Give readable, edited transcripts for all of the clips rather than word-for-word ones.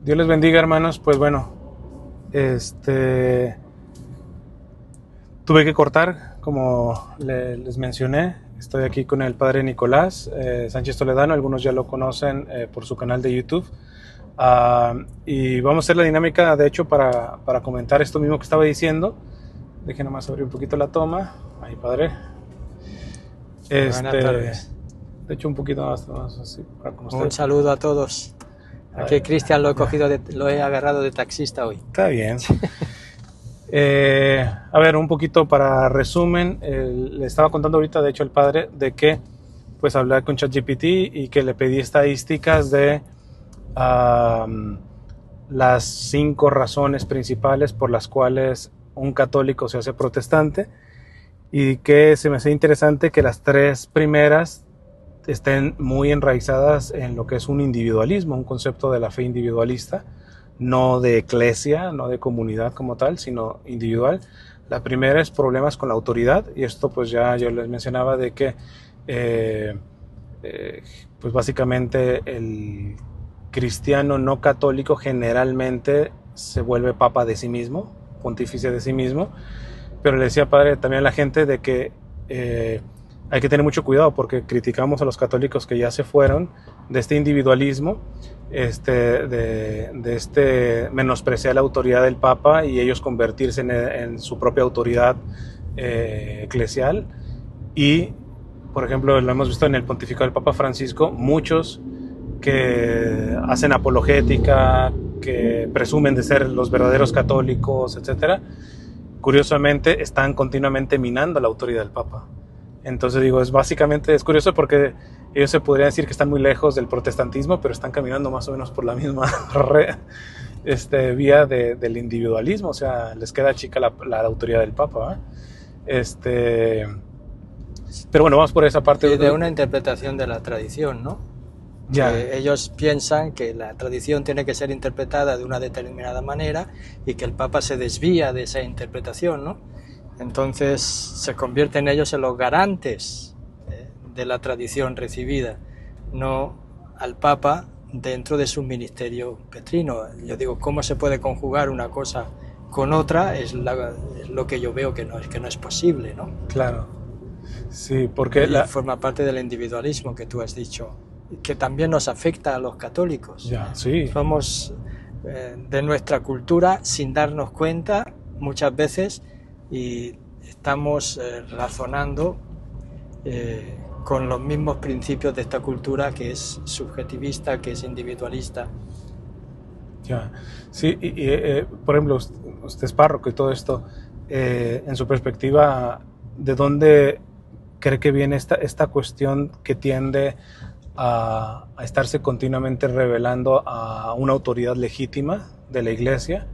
Dios les bendiga, hermanos. Pues bueno, tuve que cortar, como les mencioné. Estoy aquí con el padre Nicolás Sánchez Toledano. Algunos ya lo conocen por su canal de YouTube. Y vamos a hacer la dinámica, de hecho, para comentar esto mismo que estaba diciendo. Dejen nomás abrir un poquito la toma. Ahí, padre. Buenas tardes. De hecho, un poquito más así. Un saludo a todos. Aquí Cristian lo he agarrado de taxista hoy. Está bien. A ver, un poquito para resumen. Le estaba contando ahorita, de hecho, el padre, de que pues hablé con ChatGPT y que le pedí estadísticas de las 5 razones principales por las cuales un católico se hace protestante, y que se me hace interesante que las 3 primeras estén muy enraizadas en lo que es un individualismo, un concepto de la fe individualista, no de eclesia, no de comunidad como tal, sino individual. La primera es problemas con la autoridad, y esto pues ya yo les mencionaba de que pues básicamente el cristiano no católico generalmente se vuelve papa de sí mismo, pontífice de sí mismo, pero le decía, padre, también a la gente de que hay que tener mucho cuidado porque criticamos a los católicos que ya se fueron de este individualismo, de menospreciar la autoridad del Papa y ellos convertirse en su propia autoridad eclesial. Y, por ejemplo, lo hemos visto en el pontificado del Papa Francisco, muchos que hacen apologética, que presumen de ser los verdaderos católicos, etcétera, curiosamente están continuamente minando la autoridad del Papa. Entonces digo, es curioso porque ellos se podrían decir que están muy lejos del protestantismo, pero están caminando más o menos por la misma vía del individualismo, o sea, les queda chica la autoridad del Papa, pero bueno, vamos por esa parte. Y de una interpretación de la tradición, ¿no? Ya. Ellos piensan que la tradición tiene que ser interpretada de una determinada manera y que el Papa se desvía de esa interpretación, ¿no? Entonces se convierten ellos en los garantes de la tradición recibida, no al Papa dentro de su ministerio petrino. Yo digo, ¿cómo se puede conjugar una cosa con otra? Es lo que yo veo que no es posible, ¿no? Claro. Sí, porque forma parte del individualismo que tú has dicho, que también nos afecta a los católicos. Ya, sí. Somos de nuestra cultura sin darnos cuenta muchas veces, y estamos razonando con los mismos principios de esta cultura que es subjetivista, que es individualista. Ya, sí, por ejemplo, usted es párroco y todo esto, en su perspectiva, ¿de dónde cree que viene esta cuestión que tiende a estarse continuamente revelando a una autoridad legítima de la Iglesia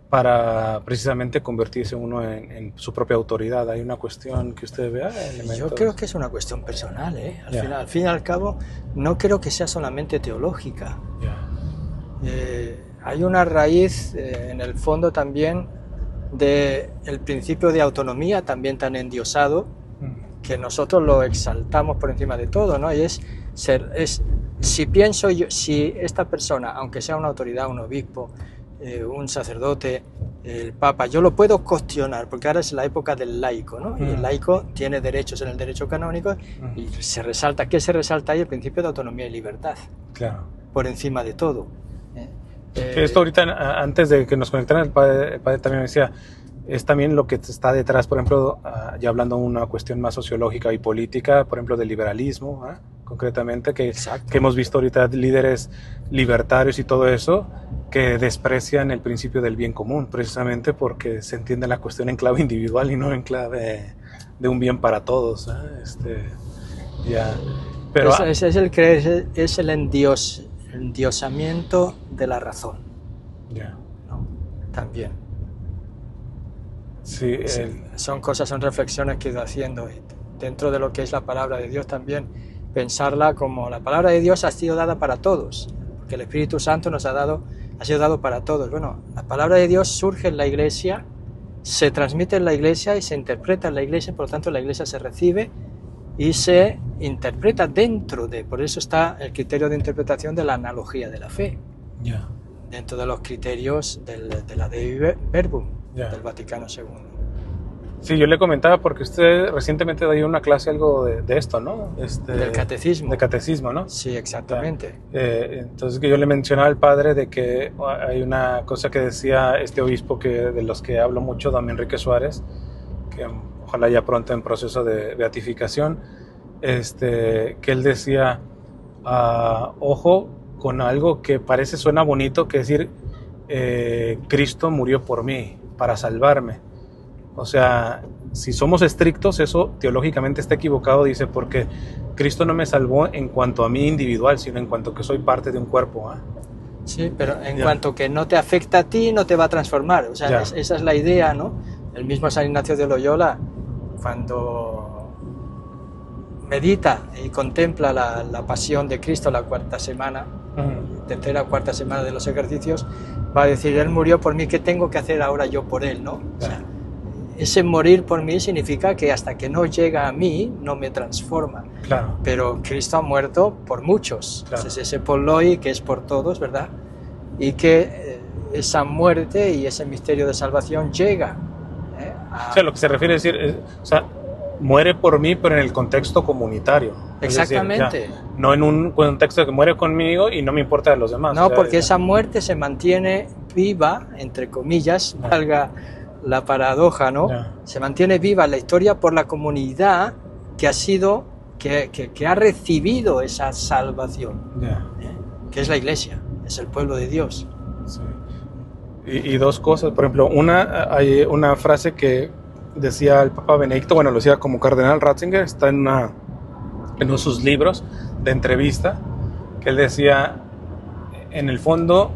para precisamente convertirse uno en su propia autoridad? ¿Hay una cuestión que usted vea? Yo creo que es una cuestión personal, al fin y al cabo, no creo que sea solamente teológica. Hay una raíz en el fondo también del principio de autonomía, también tan endiosado, que nosotros lo exaltamos por encima de todo, ¿no? Y si pienso yo, si esta persona, aunque sea una autoridad, un obispo, un sacerdote, el Papa, yo lo puedo cuestionar, porque ahora es la época del laico, ¿no? Y el laico tiene derechos en el derecho canónico, y ¿qué se resalta ahí? El principio de autonomía y libertad. Claro. Por encima de todo. Esto ahorita, antes de que nos conectaran, el padre también me decía, es también lo que está detrás, por ejemplo, ya hablando de una cuestión más sociológica y política, por ejemplo, del liberalismo, concretamente, que hemos visto ahorita líderes libertarios y todo eso, que desprecian el principio del bien común, precisamente porque se entiende la cuestión en clave individual y no en clave de un bien para todos. Pero es el endiosamiento de la razón. ¿No? También. Sí, son reflexiones que he ido haciendo dentro de lo que es la palabra de Dios también, pensarla como la palabra de Dios ha sido dada para todos, porque el Espíritu Santo ha sido dado para todos. Bueno, la palabra de Dios surge en la Iglesia, se transmite en la Iglesia y se interpreta en la Iglesia, por lo tanto la Iglesia se recibe y se interpreta dentro de, por eso está el criterio de interpretación de la analogía de la fe. dentro de los criterios de la Dei Verbum, del Vaticano II. Sí, yo le comentaba porque usted recientemente dio una clase algo de esto, ¿no? Del catecismo. De catecismo, ¿no? Sí, exactamente. Entonces que yo le mencionaba al padre de que hay una cosa que decía este obispo de los que hablo mucho, don Enrique Suárez, que ojalá ya pronto en proceso de beatificación, que él decía, ojo con algo que suena bonito, que decir, Cristo murió por mí, para salvarme. O sea, si somos estrictos, eso teológicamente está equivocado, dice, porque Cristo no me salvó en cuanto a mí individual, sino en cuanto que soy parte de un cuerpo. Sí, pero en cuanto que no te afecta a ti, no te va a transformar. O sea, esa es la idea, ¿no? El mismo San Ignacio de Loyola, cuando medita y contempla la pasión de Cristo, la cuarta semana, tercera o cuarta semana de los ejercicios, va a decir, Él murió por mí, ¿qué tengo que hacer ahora yo por Él, no? O sea, ese morir por mí significa que hasta que no llega a mí, no me transforma. Claro. Pero Cristo ha muerto por muchos. Claro. Es ese poloi que es por todos, ¿verdad? Y que esa muerte y ese misterio de salvación llega. O sea, lo que se refiere a decir, o sea, muere por mí, pero en el contexto comunitario. Exactamente. Es decir, no en un contexto que muere conmigo y no me importa de los demás. No, porque esa muerte se mantiene viva, entre comillas, valga la paradoja, ¿no? Se mantiene viva en la historia por la comunidad que ha sido, que ha recibido esa salvación, que es la Iglesia, es el pueblo de Dios. Sí. Y dos cosas, por ejemplo, hay una frase que decía el Papa Benedicto, bueno, lo decía como cardenal Ratzinger, está en uno de sus libros de entrevista, que él decía, en el fondo,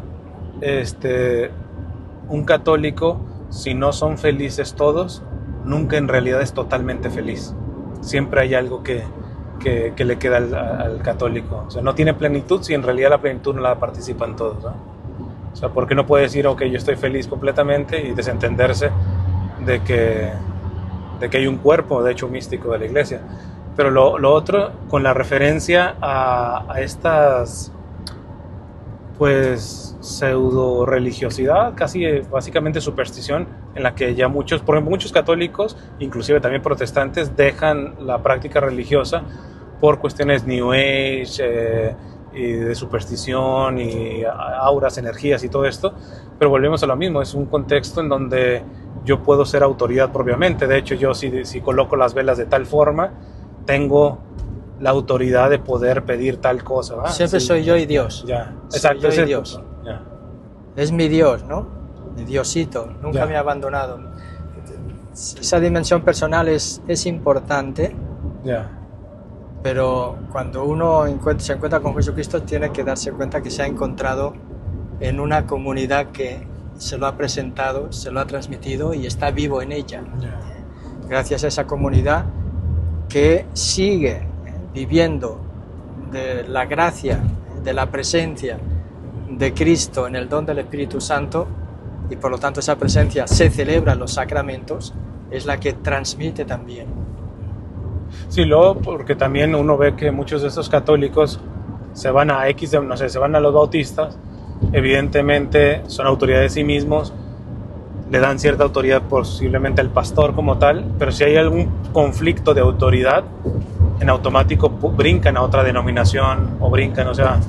un católico, si no son felices todos, nunca en realidad es totalmente feliz. Siempre hay algo que le queda al católico. O sea, no tiene plenitud si en realidad la plenitud no la participan todos, ¿no? O sea, ¿por qué no puede decir, ok, yo estoy feliz completamente y desentenderse de que hay un cuerpo, de hecho, místico de la Iglesia? Pero lo otro, con la referencia a estas, pues, pseudo religiosidad, casi básicamente superstición, en la que ya muchos, por ejemplo, muchos católicos, inclusive también protestantes, dejan la práctica religiosa por cuestiones New Age, y de superstición y auras, energías y todo esto, pero volvemos a lo mismo, es un contexto en donde yo puedo ser autoridad propiamente. De hecho, yo si coloco las velas de tal forma, tengo la autoridad de poder pedir tal cosa, ¿va? Siempre soy yo y Dios. Exacto, soy yo y Dios. Es mi Dios, ¿no? Mi Diosito, nunca me ha abandonado. Esa dimensión personal es importante, pero cuando uno se encuentra con Jesucristo, tiene que darse cuenta que se ha encontrado en una comunidad que se lo ha presentado, se lo ha transmitido y está vivo en ella. Gracias a esa comunidad que sigue viviendo de la gracia, de la presencia de Cristo en el don del Espíritu Santo, y por lo tanto esa presencia se celebra en los sacramentos, es la que transmite también. Sí, luego porque también uno ve que muchos de estos católicos se van a se van a los bautistas, evidentemente son autoridad de sí mismos, le dan cierta autoridad posiblemente al pastor como tal, pero si hay algún conflicto de autoridad, en automático brincan a otra denominación o brincan, o sea,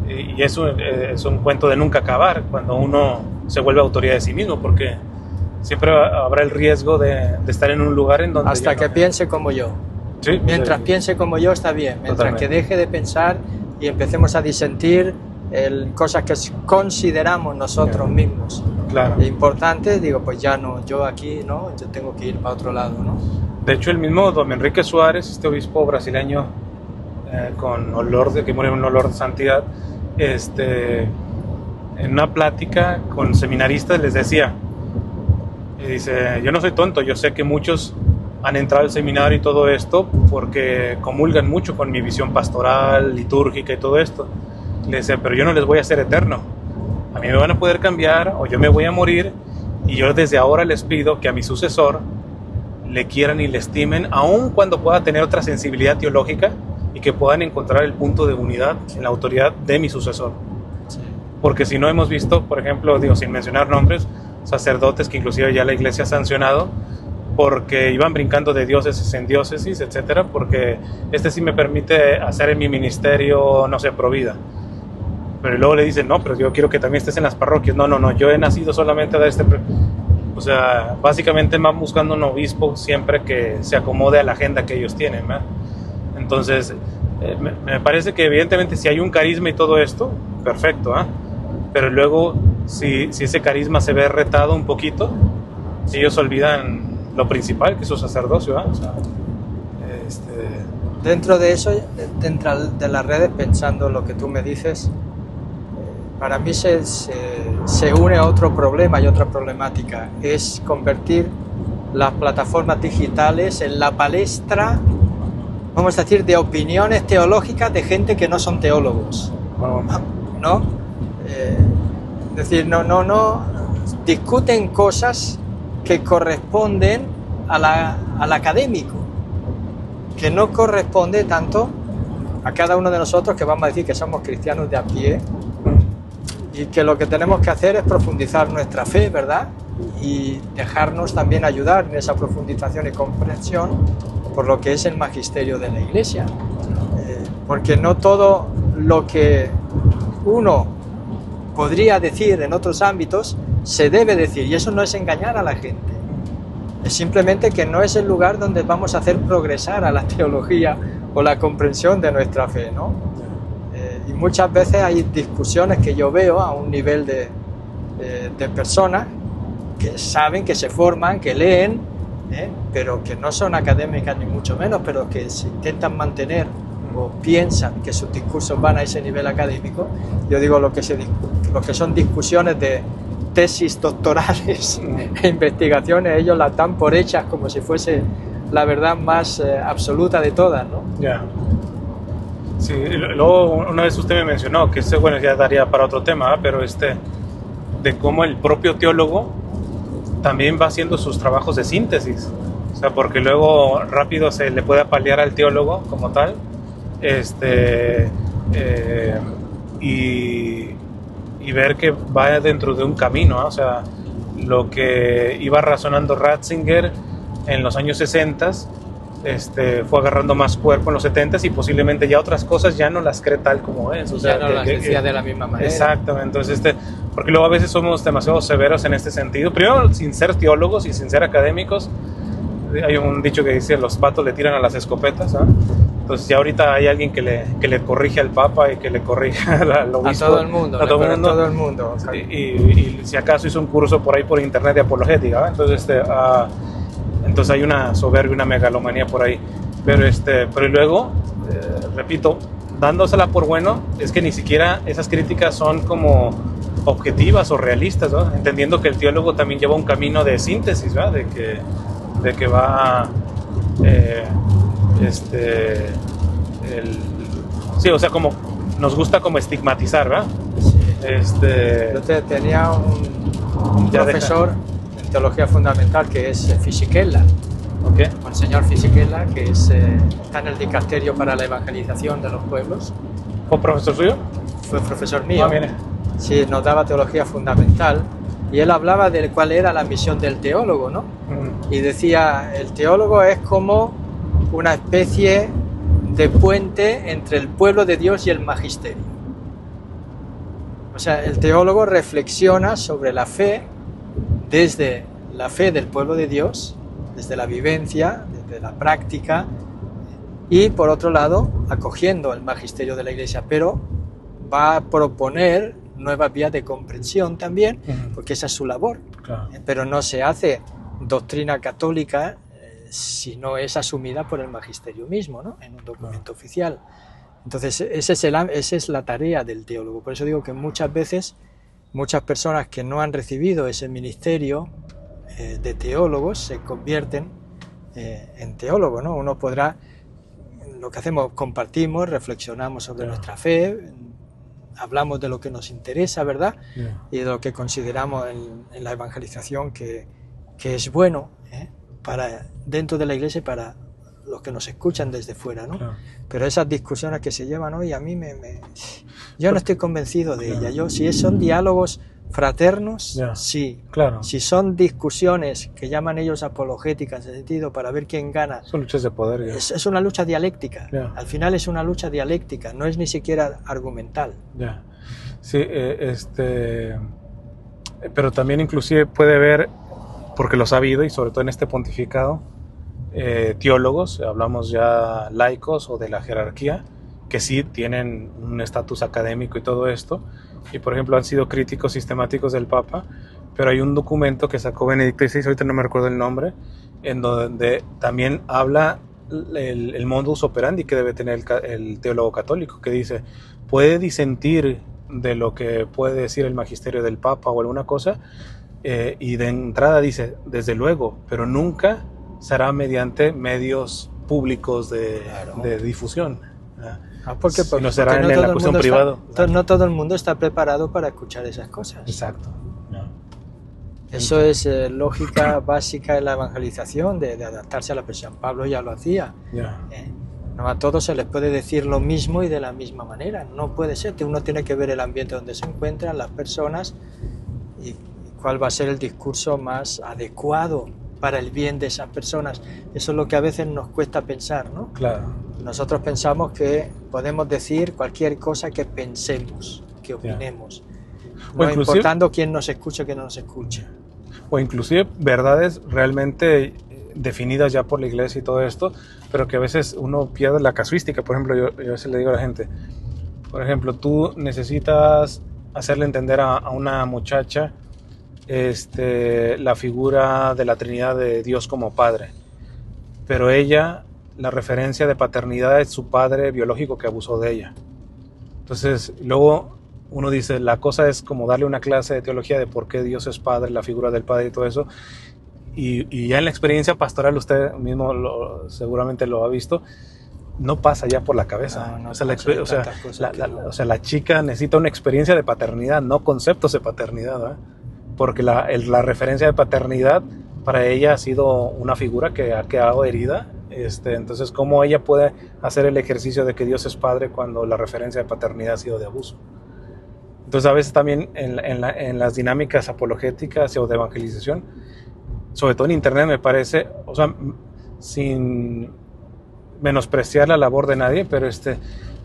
y eso es un cuento de nunca acabar cuando uno se vuelve autoridad de sí mismo, porque siempre habrá el riesgo de estar en un lugar en donde... Hasta que piense como yo. Sí, mientras piense como yo está bien, mientras totalmente. Que deje de pensar y empecemos a disentir en cosas que consideramos nosotros mismos. Claro. Importante, digo, pues ya no, yo aquí no, yo tengo que ir para otro lado, ¿no? De hecho, el mismo don Enrique Suárez, este obispo brasileño con olor que muere en un olor de santidad, en una plática con seminaristas les decía, y dice, yo no soy tonto, yo sé que muchos han entrado al seminario y todo esto porque comulgan mucho con mi visión pastoral, litúrgica y todo esto. Le decía, pero yo no les voy a hacer eterno. A mí me van a poder cambiar o yo me voy a morir, y yo desde ahora les pido que a mi sucesor le quieran y le estimen, aun cuando pueda tener otra sensibilidad teológica, y que puedan encontrar el punto de unidad en la autoridad de mi sucesor. Sí. porque si no hemos visto, por ejemplo, digo, sin mencionar nombres, sacerdotes que inclusive ya la iglesia ha sancionado porque iban brincando de diócesis en diócesis, etcétera, porque sí me permite hacer en mi ministerio, no sé, provida. Pero luego le dicen, no, pero yo quiero que también estés en las parroquias. No, yo he nacido solamente de O sea, básicamente van buscando un obispo siempre que se acomode a la agenda que ellos tienen, ¿verdad? Entonces, me parece que evidentemente si hay un carisma y todo esto, perfecto, ¿eh? Pero luego, si ese carisma se ve retado un poquito, si ellos olvidan lo principal, que es su sacerdocio, ¿eh? O sea, Dentro de eso, dentro de las redes, pensando lo que tú me dices, para mí se une a otro problema y otra problemática, es convertir las plataformas digitales en la palestra, vamos a decir, de opiniones teológicas de gente que no son teólogos, ¿no? Es decir, no discuten cosas que corresponden al académico, que no corresponde tanto a cada uno de nosotros, que vamos a decir que somos cristianos de a pie, y que lo que tenemos que hacer es profundizar nuestra fe, ¿verdad? Y dejarnos también ayudar en esa profundización y comprensión por lo que es el magisterio de la Iglesia. Porque no todo lo que uno podría decir en otros ámbitos se debe decir, y eso no es engañar a la gente. Es simplemente que no es el lugar donde vamos a hacer progresar a la teología o la comprensión de nuestra fe, ¿no? Y muchas veces hay discusiones que yo veo a un nivel de personas que saben, que se forman, que leen, pero que no son académicas ni mucho menos, pero que se intentan mantener o piensan que sus discursos van a ese nivel académico. Yo digo lo que son discusiones de tesis doctorales e investigaciones, ellos las dan por hechas como si fuese la verdad más absoluta de todas, ¿no? Ya. Sí, luego una vez usted me mencionó que bueno, ya daría para otro tema, pero de cómo el propio teólogo también va haciendo sus trabajos de síntesis, o sea, porque luego rápido se le puede apalear al teólogo como tal, y ver que va dentro de un camino, ¿eh? O sea, lo que iba razonando Ratzinger en los años 60 fue agarrando más cuerpo en los 70 y posiblemente ya otras cosas ya no las cree tal como es. O sea, ya no las decía de la misma manera. Exactamente, entonces porque luego a veces somos demasiado severos en este sentido, primero sin ser teólogos y sin ser académicos. Hay un dicho que dice, los patos le tiran a las escopetas, ¿eh? Entonces ya ahorita hay alguien que le corrige al Papa y que le corrige al obispo. A todo el mundo. A todo el mundo. Y si acaso hizo un curso por ahí por internet de apologética, ¿eh? Entonces hay una soberbia, una megalomanía por ahí. Pero luego, repito, dándosela por bueno, es que ni siquiera esas críticas son como objetivas o realistas, ¿no? Entendiendo que el teólogo también lleva un camino de síntesis, ¿verdad? De que va sí, o sea, como nos gusta como estigmatizar, ¿verdad? Sí. Yo tenía un profesor en teología fundamental que es Fisichella, ¿okay? El señor Fisichella, que está en el dicasterio para la evangelización de los pueblos. ¿Fue profesor suyo? Fue profesor mío. Mire. Sí, nos daba teología fundamental y él hablaba de cuál era la misión del teólogo, ¿no? Y decía, el teólogo es como una especie de puente entre el pueblo de Dios y el magisterio. O sea, el teólogo reflexiona sobre la fe desde la fe del pueblo de Dios, desde la vivencia, desde la práctica, y por otro lado, acogiendo el magisterio de la Iglesia, pero va a proponer nuevas vías de comprensión también, porque esa es su labor. Claro. Pero no se hace doctrina católica si no es asumida por el magisterio mismo, ¿no? En un documento oficial. Entonces, esa es la tarea del teólogo. Por eso digo que muchas veces, muchas personas que no han recibido ese ministerio de teólogos se convierten en teólogos, ¿no? Uno podrá, lo que hacemos, compartimos, reflexionamos sobre nuestra fe, hablamos de lo que nos interesa, ¿verdad? Y de lo que consideramos en la evangelización que es bueno, para dentro de la Iglesia, para los que nos escuchan desde fuera, ¿no? Claro. Pero esas discusiones que se llevan hoy, a mí yo no estoy convencido de ellas. Si son diálogos fraternos, sí. Claro. Si son discusiones que llaman ellos apologéticas, en el sentido para ver quién gana, son luchas de poder. Es una lucha dialéctica. Al final es una lucha dialéctica, no es ni siquiera argumental. Sí, pero también inclusive puede haber, porque los ha habido, y sobre todo en este pontificado, teólogos, hablamos ya laicos o de la jerarquía, que sí tienen un estatus académico y todo esto, y por ejemplo han sido críticos sistemáticos del Papa, pero hay un documento que sacó Benedicto XVI, ahorita no me recuerdo el nombre, en donde también habla el modus operandi que debe tener el teólogo católico, que dice, puede disentir de lo que puede decir el magisterio del Papa o alguna cosa, y de entrada dice, desde luego, pero nunca será mediante medios públicos de difusión. Porque no será en la cuestión privada. No todo el mundo está preparado para escuchar esas cosas. Exacto. Eso es lógica básica en la evangelización, de adaptarse a la persona. Pablo ya lo hacía. No a todos se les puede decir lo mismo y de la misma manera. No puede ser. Uno tiene que ver el ambiente donde se encuentran las personas y cuál va a ser el discurso más adecuado para el bien de esas personas. Eso es lo que a veces nos cuesta pensar, ¿no? Claro. Nosotros pensamos que podemos decir cualquier cosa que pensemos, que opinemos, no importando quién nos escuche o quién no nos escuche. O inclusive verdades realmente definidas ya por la iglesia y todo esto, pero que a veces uno pierde la casuística. Por ejemplo, yo a veces le digo a la gente, por ejemplo, tú necesitas hacerle entender a una muchacha la figura de la Trinidad de Dios como Padre, pero ella, la referencia de paternidad es su padre biológico que abusó de ella. Entonces luego uno dice, la cosa es como darle una clase de teología de por qué Dios es Padre, la figura del Padre y todo eso, y ya en la experiencia pastoral usted mismo seguramente lo ha visto, no pasa ya por la cabeza. La chica necesita una experiencia de paternidad, no conceptos de paternidad, ¿verdad? Porque la referencia de paternidad para ella ha sido una figura que ha quedado herida. Entonces, ¿cómo ella puede hacer el ejercicio de que Dios es Padre cuando la referencia de paternidad ha sido de abuso? Entonces, a veces también en las dinámicas apologéticas o de evangelización, sobre todo en Internet, me parece, o sea, sin menospreciar la labor de nadie, pero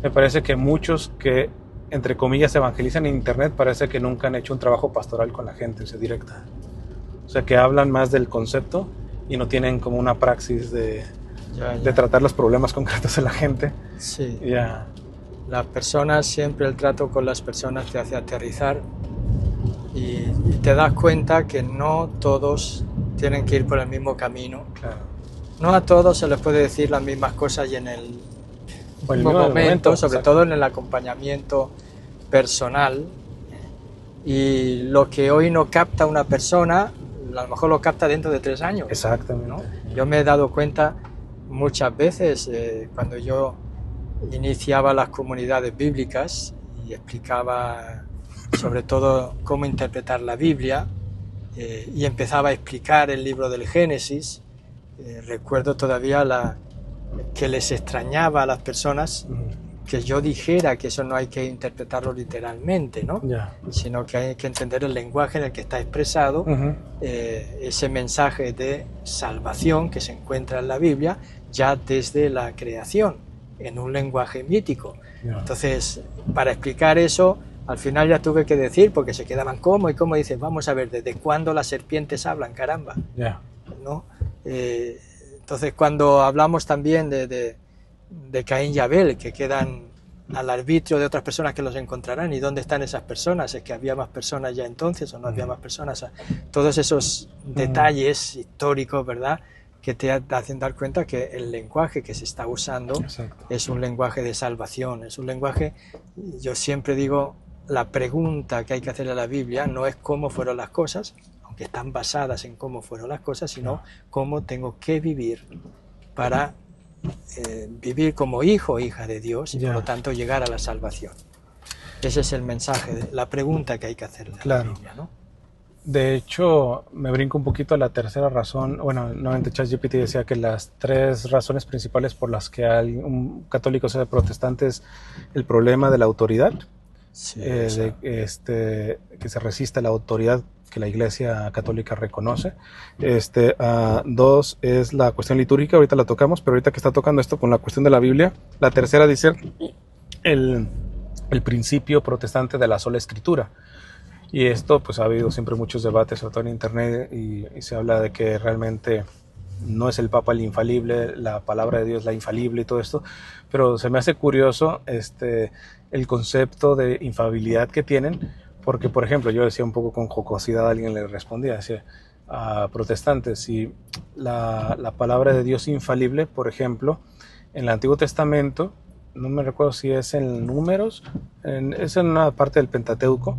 me parece que muchos que entre comillas evangelizan en Internet parece que nunca han hecho un trabajo pastoral con la gente, o sea, directa. O sea, que hablan más del concepto y no tienen como una praxis de tratar los problemas concretos de la gente. Sí. Las personas, siempre el trato con las personas te hace aterrizar y te das cuenta que no todos tienen que ir por el mismo camino. Claro. No a todos se les puede decir las mismas cosas y en el mismo momento, sobre todo en el acompañamiento personal. Y lo que hoy no capta una persona, a lo mejor lo capta dentro de 3 años. Exactamente. ¿No? Yo me he dado cuenta muchas veces cuando yo iniciaba las comunidades bíblicas y explicaba sobre todo cómo interpretar la Biblia y empezaba a explicar el libro del Génesis. Recuerdo todavía que les extrañaba a las personas que yo dijera que eso no hay que interpretarlo literalmente, ¿no? Sino que hay que entender el lenguaje en el que está expresado ese mensaje de salvación que se encuentra en la Biblia ya desde la creación, en un lenguaje mítico. Entonces, para explicar eso, al final ya tuve que decir, porque se quedaban como y como, dices, vamos a ver, ¿desde cuándo las serpientes hablan, caramba? ¿No? Entonces, cuando hablamos también de Caín y Abel, que quedan al arbitrio de otras personas que los encontrarán, ¿y dónde están esas personas? ¿Es que había más personas ya entonces o no había más personas? Todos esos detalles históricos, ¿verdad?, que te hacen dar cuenta que el lenguaje que se está usando es un lenguaje de salvación, es un lenguaje, yo siempre digo, la pregunta que hay que hacerle a la Biblia no es cómo fueron las cosas, aunque están basadas en cómo fueron las cosas, sino cómo tengo que vivir para vivir como hijo o hija de Dios y por lo tanto llegar a la salvación. Ese es el mensaje, la pregunta que hay que hacerle a la Biblia, ¿no? De hecho, me brinco un poquito a la tercera razón. Bueno, nuevamente ChatGPT decía que las 3 razones principales por las que un católico sea protestante es el problema de la autoridad, Sí, que se resiste a la autoridad que la Iglesia Católica reconoce. 2 es la cuestión litúrgica, ahorita la tocamos, pero ahorita que está tocando esto con la cuestión de la Biblia, la tercera dice el principio protestante de la sola escritura. Y esto, pues ha habido siempre muchos debates, sobre todo en internet, y se habla de que realmente no es el Papa el infalible, la palabra de Dios la infalible y todo esto, pero se me hace curioso el concepto de infalibilidad que tienen, porque por ejemplo, yo decía un poco con jocosidad, alguien le respondía, decía a protestantes, si la palabra de Dios infalible, por ejemplo, en el Antiguo Testamento, no me recuerdo si es en Números, es en una parte del Pentateuco,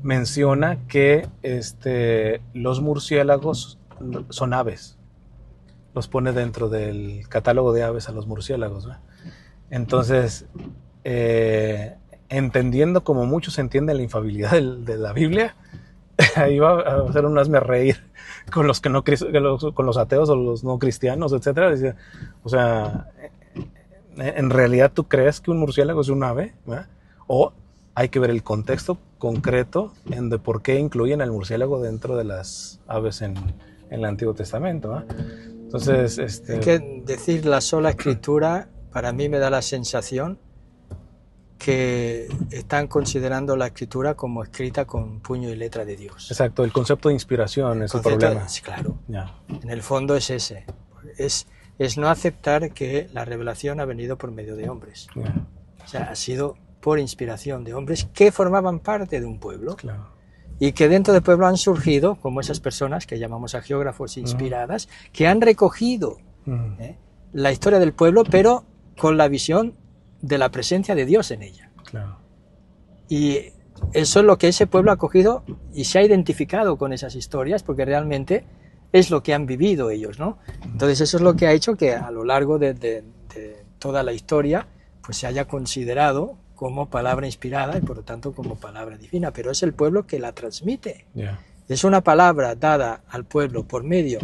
menciona que los murciélagos son aves. Los pone dentro del catálogo de aves a los murciélagos, ¿no? Entonces, entendiendo como muchos entienden la infalibilidad de la Biblia, ahí va a hacer un hazme reír con los que no con los ateos o los no cristianos, etcétera. O sea, en realidad tú crees que un murciélago es un ave, ¿verdad? O hay que ver el contexto concreto de por qué incluyen al murciélago dentro de las aves en el Antiguo Testamento, ¿eh? Entonces, Es que decir la sola escritura para mí me da la sensación que están considerando la escritura como escrita con puño y letra de Dios. Exacto, el concepto de inspiración es el problema. Claro, ya. En el fondo es ese, es no aceptar que la revelación ha venido por medio de hombres. Ya. O sea, ha sido por inspiración de hombres que formaban parte de un pueblo. Claro. Y que dentro del pueblo han surgido, como esas personas que llamamos a geógrafos inspiradas, que han recogido la historia del pueblo, pero con la visión de la presencia de Dios en ella. Claro. Y eso es lo que ese pueblo ha cogido y se ha identificado con esas historias, porque realmente es lo que han vivido ellos, ¿no? Entonces eso es lo que ha hecho que a lo largo de toda la historia pues se haya considerado como palabra inspirada y por lo tanto como palabra divina, pero es el pueblo que la transmite. Yeah. Es una palabra dada al pueblo por medio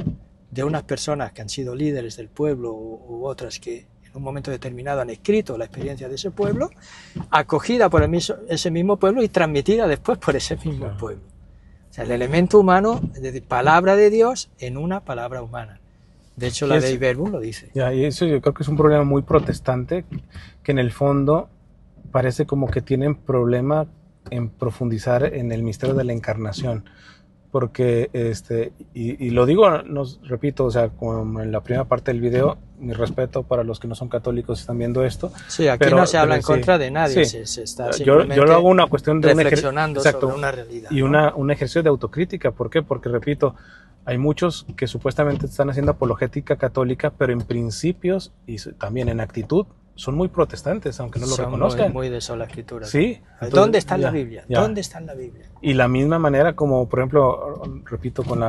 de unas personas que han sido líderes del pueblo u otras que en un momento determinado han escrito la experiencia de ese pueblo, acogida por ese mismo pueblo y transmitida después por ese mismo pueblo. O sea, el elemento humano, es decir, palabra de Dios en una palabra humana. De hecho, la Dei Verbum lo dice. Ya, y eso yo creo que es un problema muy protestante, que en el fondo parece como que tienen problema en profundizar en el misterio de la encarnación, porque y lo digo, repito, o sea, como en la primera parte del video, mi respeto para los que no son católicos y están viendo esto. Sí, aquí no se habla en contra de nadie, sí. se está yo lo hago una cuestión de reflexionando sobre una realidad, y ¿no? un ejercicio de autocrítica. ¿Por qué? Porque repito, hay muchos que supuestamente están haciendo apologética católica, pero en principios y también en actitud son muy protestantes, aunque no lo reconozcan. Muy de sola escritura. Sí. Entonces, ¿dónde está la Biblia? Ya. ¿Dónde está en la Biblia? Y la misma manera como, por ejemplo, repito, con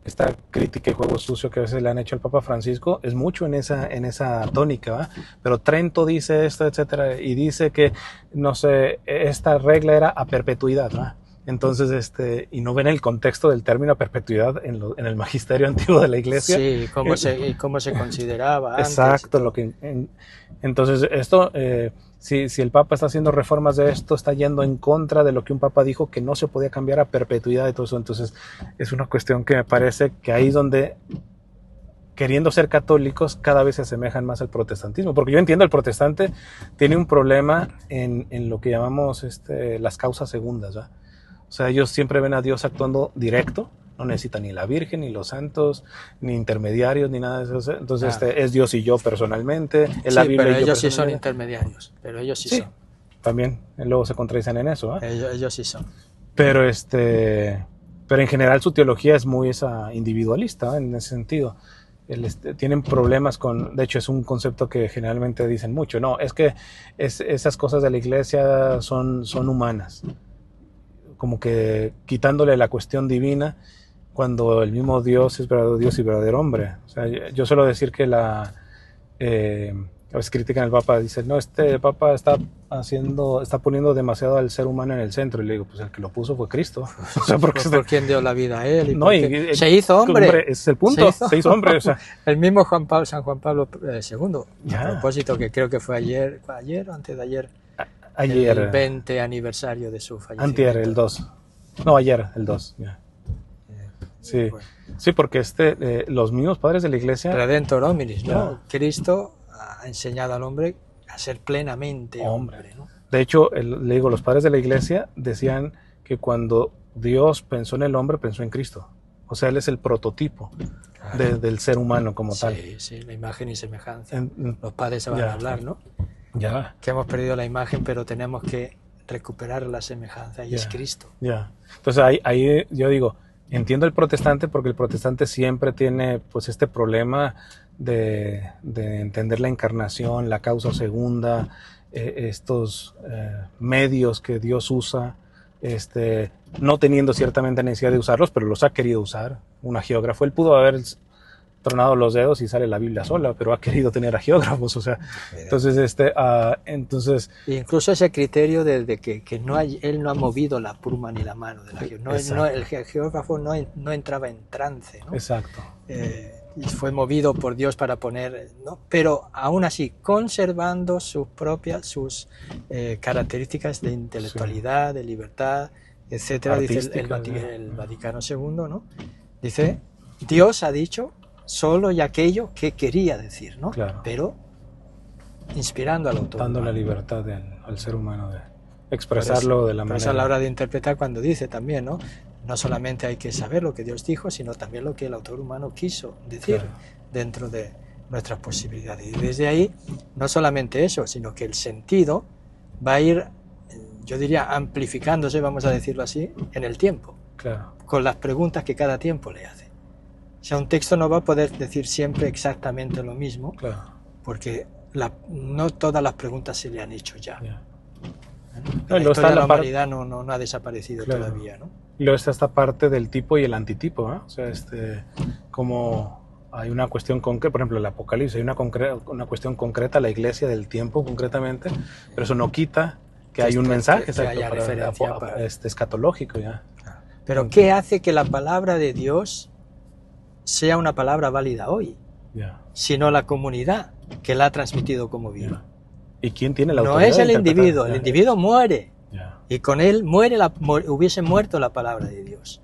esta crítica y juego sucio que a veces le han hecho al Papa Francisco, es mucho en esa tónica, ¿va? Pero Trento dice esto, etcétera, y dice que, no sé, esta regla era a perpetuidad, ¿va? Entonces, y no ven el contexto del término a perpetuidad en el magisterio antiguo de la Iglesia. Sí, cómo se consideraba exacto, antes. Entonces, esto, si el Papa está haciendo reformas de esto, está yendo en contra de lo que un Papa dijo, que no se podía cambiar a perpetuidad y todo eso. Entonces, es una cuestión que me parece que ahí es donde, queriendo ser católicos, cada vez se asemejan más al protestantismo. Porque yo entiendo, el protestante tiene un problema en lo que llamamos las causas segundas, ¿va? O sea, ellos siempre ven a Dios actuando directo, no necesitan ni la Virgen, ni los santos, ni intermediarios, ni nada de eso. Entonces, es Dios y yo personalmente. Sí, la Biblia pero ellos sí son intermediarios, pero ellos sí son. También, luego se contradicen en eso, ¿eh? Ellos sí son. Pero, pero en general su teología es muy individualista, ¿eh? En ese sentido. Tienen problemas de hecho es un concepto que generalmente dicen mucho, no, es que esas cosas de la Iglesia son humanas, como que quitándole la cuestión divina, cuando el mismo Dios es verdadero Dios y verdadero hombre. O sea, yo suelo decir que a veces critican al Papa, dicen, no, este Papa está poniendo demasiado al ser humano en el centro. Y le digo, pues el que lo puso fue Cristo. O sea, ¿Por quien dio la vida a él? No, se hizo hombre. Es el punto, se hizo hombre. O sea. El mismo San Juan Pablo II, a propósito, que creo que fue ayer o antes de ayer, el 20 aniversario de su fallecimiento. Antier, el 2. No, ayer, el 2. Ya. Sí. Bueno. Sí, porque los mismos padres de la Iglesia... Redentor hominis, ¿no? Cristo ha enseñado al hombre a ser plenamente hombre, ¿no? De hecho, le digo, los padres de la Iglesia decían que cuando Dios pensó en el hombre, pensó en Cristo. O sea, Él es el prototipo del ser humano como tal. Sí, la imagen y semejanza. Los padres se van a hablar, ¿no? Que hemos perdido la imagen, pero tenemos que recuperar la semejanza, y es Cristo. Entonces, ahí yo digo... Entiendo el protestante, porque el protestante siempre tiene pues este problema de entender la encarnación, la causa segunda, estos medios que Dios usa, no teniendo ciertamente necesidad de usarlos, pero los ha querido usar. Un agiógrafo, él pudo haber tronado los dedos y sale la Biblia sola, pero ha querido tener agiógrafos, o sea, entonces... Incluso ese criterio de que él no ha movido la pluma ni la mano del agiógrafo, el geógrafo no entraba en trance, ¿no? Exacto. Y fue movido por Dios para poner, ¿no? Pero aún así, conservando sus características de intelectualidad, de libertad, etcétera, dice el Vaticano II, ¿no? Dice, Dios ha dicho solo y aquello que quería decir, ¿no? Claro. Pero inspirando al autor. Dando la libertad al ser humano de expresarlo de la manera. Por eso a la hora de interpretar, cuando dice también, ¿no? No solamente hay que saber lo que Dios dijo, sino también lo que el autor humano quiso decir dentro de nuestras posibilidades. Y desde ahí, no solamente eso, sino que el sentido va a ir, yo diría, amplificándose, vamos a decirlo así, en el tiempo. Con las preguntas que cada tiempo le hace. O sea, un texto no va a poder decir siempre exactamente lo mismo, porque no todas las preguntas se le han hecho ya. La historia de la humanidad no ha desaparecido todavía, ¿no? Y luego está esta parte del tipo y el antitipo, ¿no? O sea, como hay una cuestión concreta, por ejemplo, el Apocalipsis, hay una cuestión concreta, la iglesia del tiempo concretamente, pero eso no quita que hay un mensaje que haya referencia escatológico, ya. Pero ¿qué hace que la palabra de Dios sea una palabra válida hoy? Sino la comunidad que la ha transmitido como viva. ¿Y quién tiene la autoridad? No es el individuo muere. Y con él hubiese muerto la palabra de Dios.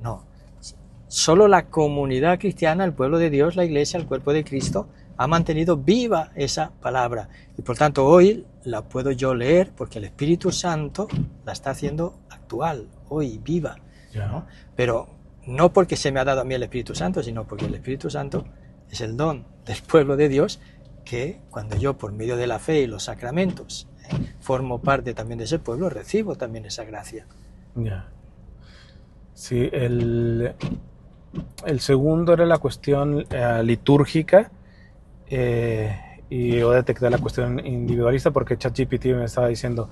No. Solo la comunidad cristiana, el pueblo de Dios, la iglesia, el cuerpo de Cristo, ha mantenido viva esa palabra. Y por tanto hoy la puedo yo leer porque el Espíritu Santo la está haciendo actual, hoy, viva. ¿No? Pero no porque se me ha dado a mí el Espíritu Santo, sino porque el Espíritu Santo es el don del pueblo de Dios, que cuando yo, por medio de la fe y los sacramentos, formo parte también de ese pueblo, recibo también esa gracia. Sí, el segundo era la cuestión litúrgica, y yo detecté la cuestión individualista porque ChatGPT me estaba diciendo,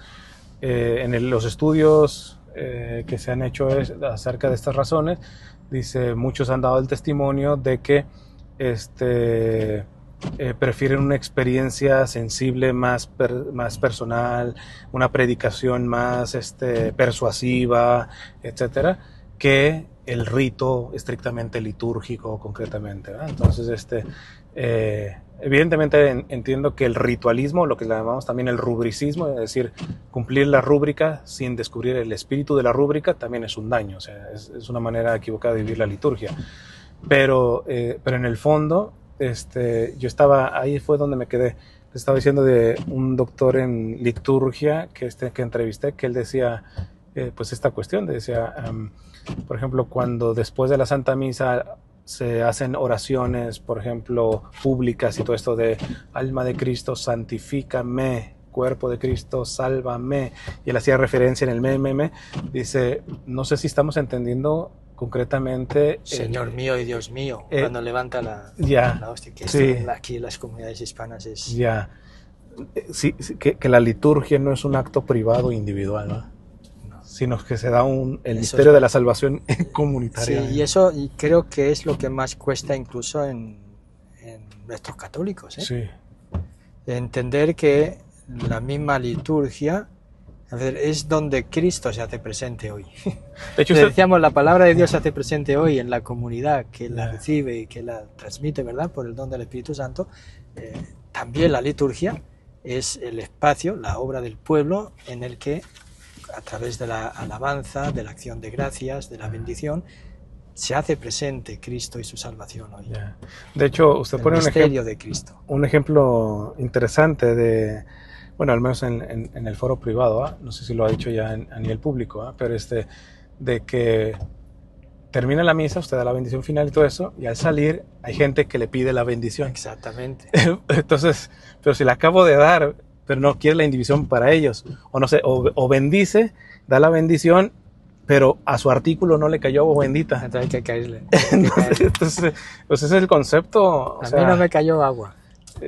en los estudios que se han hecho acerca de estas razones, dice, muchos han dado el testimonio de que prefieren una experiencia sensible más personal, una predicación más persuasiva, etcétera, que el rito estrictamente litúrgico concretamente, ¿verdad? Entonces evidentemente entiendo que el ritualismo, lo que le llamamos también el rubricismo, es decir, cumplir la rúbrica sin descubrir el espíritu de la rúbrica, también es un daño, o sea, es una manera equivocada de vivir la liturgia. Pero en el fondo, yo estaba, ahí fue donde me quedé. Estaba diciendo de un doctor en liturgia que entrevisté, que él decía, pues esta cuestión, decía, por ejemplo, cuando después de la Santa Misa se hacen oraciones, por ejemplo, públicas y todo esto de alma de Cristo, santifícame, cuerpo de Cristo, sálvame, y él hacía referencia en el me, dice, no sé si estamos entendiendo concretamente... Señor mío y Dios mío, cuando levanta la hostia, que aquí en las comunidades hispanas es... Sí, que la liturgia no es un acto privado individual, ¿no? Sino que se da el misterio de la salvación comunitaria. Sí, y eso y creo que es lo que más cuesta incluso en nuestros católicos, ¿eh? Sí. entender que la misma liturgia, a ver, es donde Cristo se hace presente hoy. De hecho, decíamos, la palabra de Dios se hace presente hoy en la comunidad que la recibe y que la transmite, ¿verdad? Por el don del Espíritu Santo. También la liturgia es el espacio, la obra del pueblo en el que, a través de la alabanza, de la acción de gracias, de la bendición, se hace presente Cristo y su salvación hoy. De hecho, usted pone un ejemplo interesante de, bueno, al menos en el foro privado, no sé si lo ha dicho ya a nivel público, pero de que termina la misa, usted da la bendición final y todo eso, y al salir hay gente que le pide la bendición. Exactamente. Entonces, pero si la acabo de dar, pero no quiere la bendición para ellos, o no sé, o bendice, da la bendición, pero a su artículo no le cayó agua bendita. Entonces hay que caerle. Entonces, pues ese es el concepto. A mí no me cayó agua.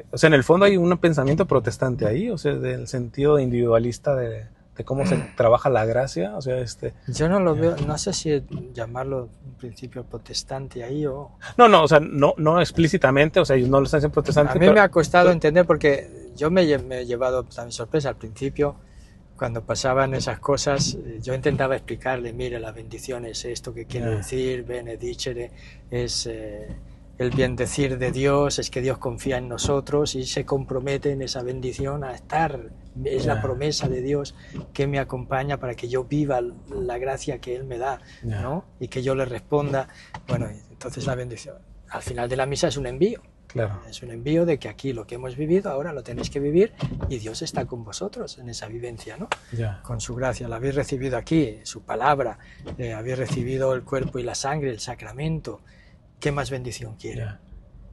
O sea, en el fondo hay un pensamiento protestante ahí, o sea, del sentido individualista de cómo se trabaja la gracia, o sea, Yo no lo veo, no sé si llamarlo un principio protestante ahí o... No, o sea, no explícitamente, o sea, ellos no lo están diciendo protestante. A mí me ha costado entender porque yo me he llevado también sorpresa al principio. Cuando pasaban esas cosas, yo intentaba explicarle, mire, la bendición es esto que quiere decir, benedicere, es el bien decir de Dios, es que Dios confía en nosotros y se compromete en esa bendición a estar, es la promesa de Dios que me acompaña para que yo viva la gracia que Él me da, ¿no? Y que yo le responda. Bueno, entonces la bendición, al final de la misa es un envío. Claro. Es un envío de que aquí lo que hemos vivido ahora lo tenéis que vivir y Dios está con vosotros en esa vivencia, ¿no? Con su gracia, la habéis recibido aquí, su palabra, habéis recibido el cuerpo y la sangre, el sacramento. ¿Qué más bendición quiere?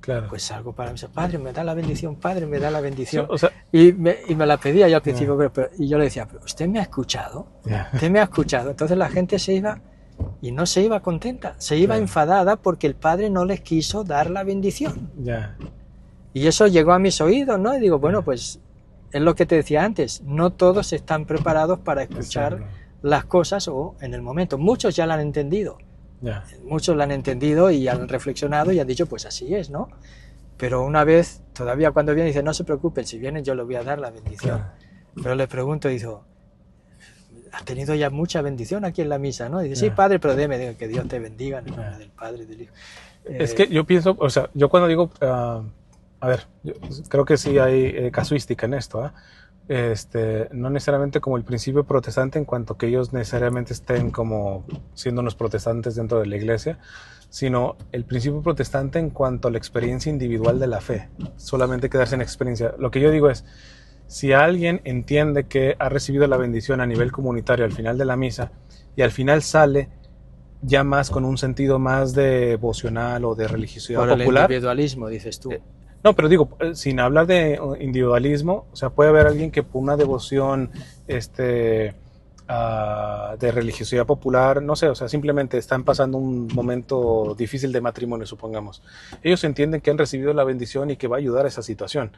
Claro. Pues algo para mí, Padre, me da la bendición, Padre, me da la bendición. Sí, o sea, y me la pedía yo al principio, y yo le decía, pero ¿usted me ha escuchado? ¿Usted me ha escuchado? Entonces la gente se iba y no se iba contenta, se iba enfadada porque el Padre no les quiso dar la bendición. Y eso llegó a mis oídos, ¿no? Y digo, bueno, pues es lo que te decía antes, no todos están preparados para escuchar las cosas o en el momento. Muchos ya la han entendido, muchos la han entendido y han reflexionado y han dicho, pues así es, ¿no? Pero una vez, todavía cuando vienen, dice, no se preocupen, si vienen yo les voy a dar la bendición. Pero le pregunto, digo, has tenido ya mucha bendición aquí en la misa, ¿no? Y dice, sí, Padre, pero digo, que Dios te bendiga en el nombre del Padre, del Hijo. Es que yo pienso, o sea, yo cuando digo, a ver, yo creo que sí hay casuística en esto, no necesariamente como el principio protestante en cuanto que ellos necesariamente estén como siendo unos protestantes dentro de la iglesia, sino el principio protestante en cuanto a la experiencia individual de la fe, solamente quedarse en experiencia. Lo que yo digo es, si alguien entiende que ha recibido la bendición a nivel comunitario al final de la misa y al final sale ya más con un sentido más devocional o de religiosidad popular. Por el individualismo, dices tú. No, pero digo, sin hablar de individualismo, o sea, puede haber alguien que por una devoción de religiosidad popular, no sé, o sea, simplemente están pasando un momento difícil de matrimonio, supongamos. Ellos entienden que han recibido la bendición y que va a ayudar a esa situación.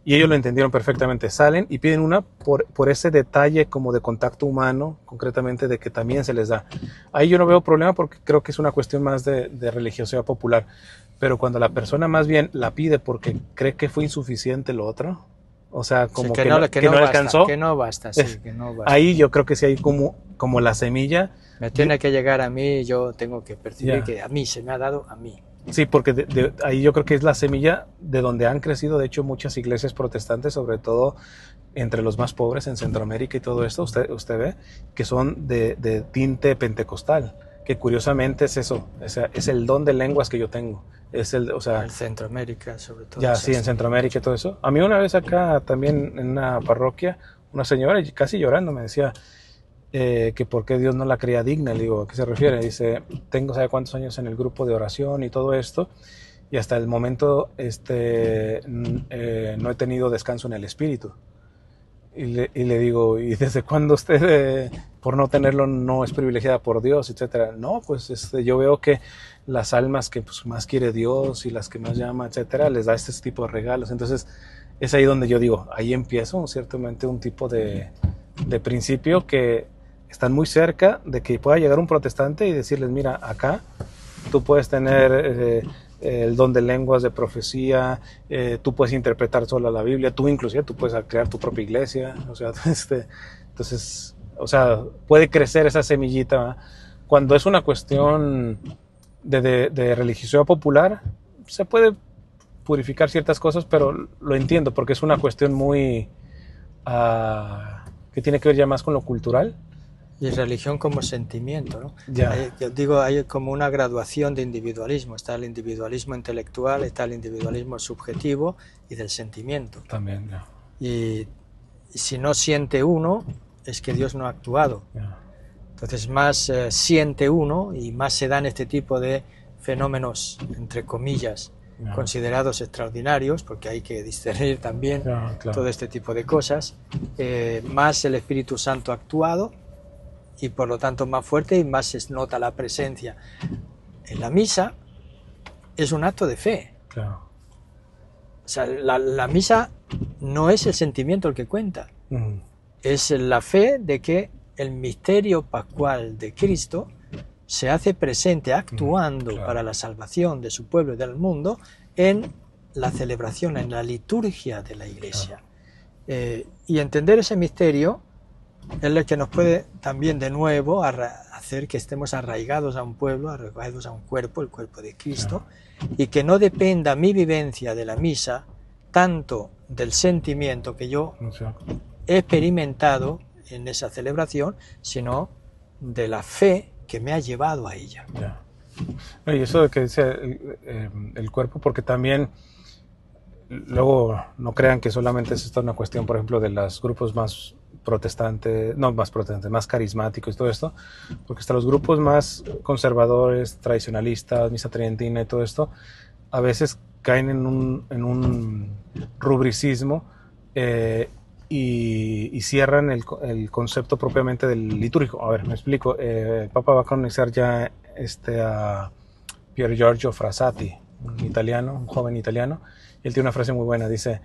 Y ellos lo entendieron perfectamente. Salen y piden una por ese detalle como de contacto humano, concretamente de que también se les da. Ahí yo no veo problema porque creo que es una cuestión más de religiosidad popular. Pero cuando la persona más bien la pide porque cree que fue insuficiente lo otro, o sea, como sí, que no alcanzó. Que no basta, sí, que no basta. Ahí yo creo que sí hay como la semilla. Me tiene que llegar a mí, yo tengo que percibir que a mí se me ha dado a mí. Sí, porque ahí yo creo que es la semilla de donde han crecido, de hecho, muchas iglesias protestantes, sobre todo entre los más pobres en Centroamérica y todo esto, usted ve, que son de tinte pentecostal, que curiosamente es eso, es el don de lenguas que yo tengo. Es en Centroamérica, sobre todo. Ya, sí, en Centroamérica y todo eso. A mí una vez acá también en una parroquia, una señora casi llorando me decía que por qué Dios no la creía digna. Le digo, ¿a qué se refiere? Dice, tengo sabe cuántos años en el grupo de oración y todo esto, y hasta el momento no he tenido descanso en el espíritu. Y le digo, ¿y desde cuándo usted por no tenerlo no es privilegiada por Dios, etcétera? No, pues yo veo que las almas que pues, más quiere Dios y las que más llama, etcétera, les da este tipo de regalos. Entonces es ahí donde yo digo, ahí empiezo ciertamente un tipo de principio que están muy cerca de que pueda llegar un protestante y decirles, mira, acá tú puedes tener el don de lenguas, de profecía, tú puedes interpretar sola la Biblia, tú inclusive tú puedes crear tu propia iglesia, o sea, entonces, o sea, puede crecer esa semillita, ¿verdad? Cuando es una cuestión de religiosidad popular, se puede purificar ciertas cosas, pero lo entiendo porque es una cuestión muy que tiene que ver ya más con lo cultural. Y religión como sentimiento, ¿no? Ya. Yo digo, hay como una graduación de individualismo. Está el individualismo intelectual, está el individualismo subjetivo y del sentimiento. También, ya. Y si no siente uno, es que Dios no ha actuado. Ya. Entonces más siente uno y más se dan este tipo de fenómenos, entre comillas, Ya. considerados extraordinarios, porque hay que discernir también Ya, claro. todo este tipo de cosas. Más el Espíritu Santo ha actuado, y por lo tanto más fuerte, y más se nota la presencia. En la misa es un acto de fe. Claro. O sea, la misa no es el sentimiento el que cuenta, es la fe de que el misterio pascual de Cristo se hace presente actuando claro. para la salvación de su pueblo y del mundo en la celebración, en la liturgia de la Iglesia. Claro. Y entender ese misterio es el que nos puede también de nuevo hacer que estemos arraigados a un pueblo, arraigados a un cuerpo, el cuerpo de Cristo, y que no dependa mi vivencia de la misa tanto del sentimiento que yo he experimentado en esa celebración, sino de la fe que me ha llevado a ella. Y eso de que dice el cuerpo, porque también luego no crean que solamente es esta una cuestión, por ejemplo, de los grupos más protestantes, más carismáticos y todo esto, porque hasta los grupos más conservadores, tradicionalistas, misa tridentina y todo esto, a veces caen en un rubricismo y cierran el concepto propiamente del litúrgico. A ver, me explico. El Papa va a canonizar ya a Pier Giorgio Frassati, un joven italiano, y él tiene una frase muy buena, dice,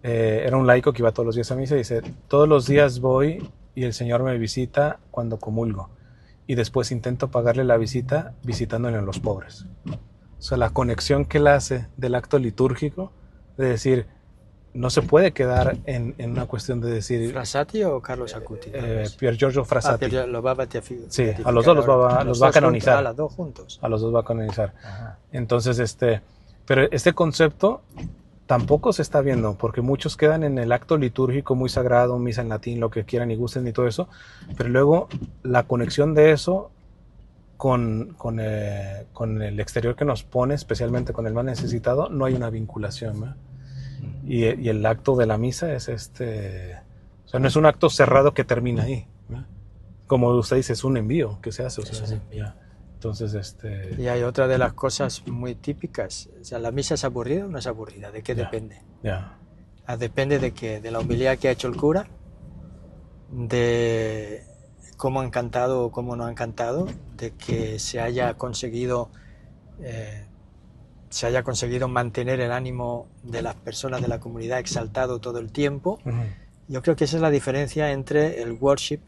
era un laico que iba todos los días a misa, y dice, todos los días voy y el Señor me visita cuando comulgo, y después intento pagarle la visita visitándole a los pobres. O sea, la conexión que él hace del acto litúrgico, de decir, no se puede quedar en una cuestión de decir... ¿Frassati o Carlos Acuti? Pier Giorgio Frassati. Sí, a los dos los va a canonizar. A los dos juntos. A los dos va a canonizar. Ajá. Entonces, pero este concepto tampoco se está viendo, porque muchos quedan en el acto litúrgico muy sagrado, misa en latín, lo que quieran y gusten y todo eso, pero luego la conexión de eso con el exterior que nos pone, especialmente con el más necesitado, no hay una vinculación, ¿no? Y el acto de la misa es o sea, no es un acto cerrado que termina ahí, ¿no? Como usted dice, es un envío que se hace, o sea, es un envío. Entonces, Y hay otra de las cosas muy típicas, o sea, ¿la misa es aburrida o no es aburrida? ¿De qué depende? Depende de la homilía que ha hecho el cura, de cómo han cantado o cómo no han cantado, de que se haya conseguido mantener el ánimo de las personas de la comunidad exaltado todo el tiempo. Yo creo que esa es la diferencia entre el worship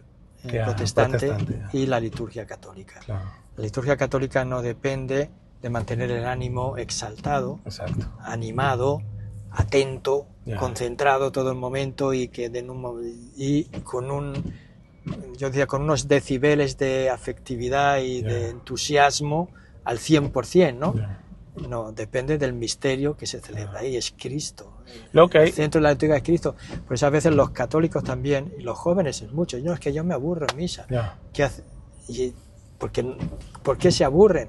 protestante y la liturgia católica. Claro. La liturgia católica no depende de mantener el ánimo exaltado, animado, atento, concentrado todo el momento y con unos decibeles de afectividad y de entusiasmo al 100%, ¿no? No, depende del misterio que se celebra ahí, es Cristo. El centro de la liturgia es Cristo. Por eso a veces los católicos también, y los jóvenes es mucho, no, es que yo me aburro en misa. ¿Qué hace? ¿Por qué se aburren?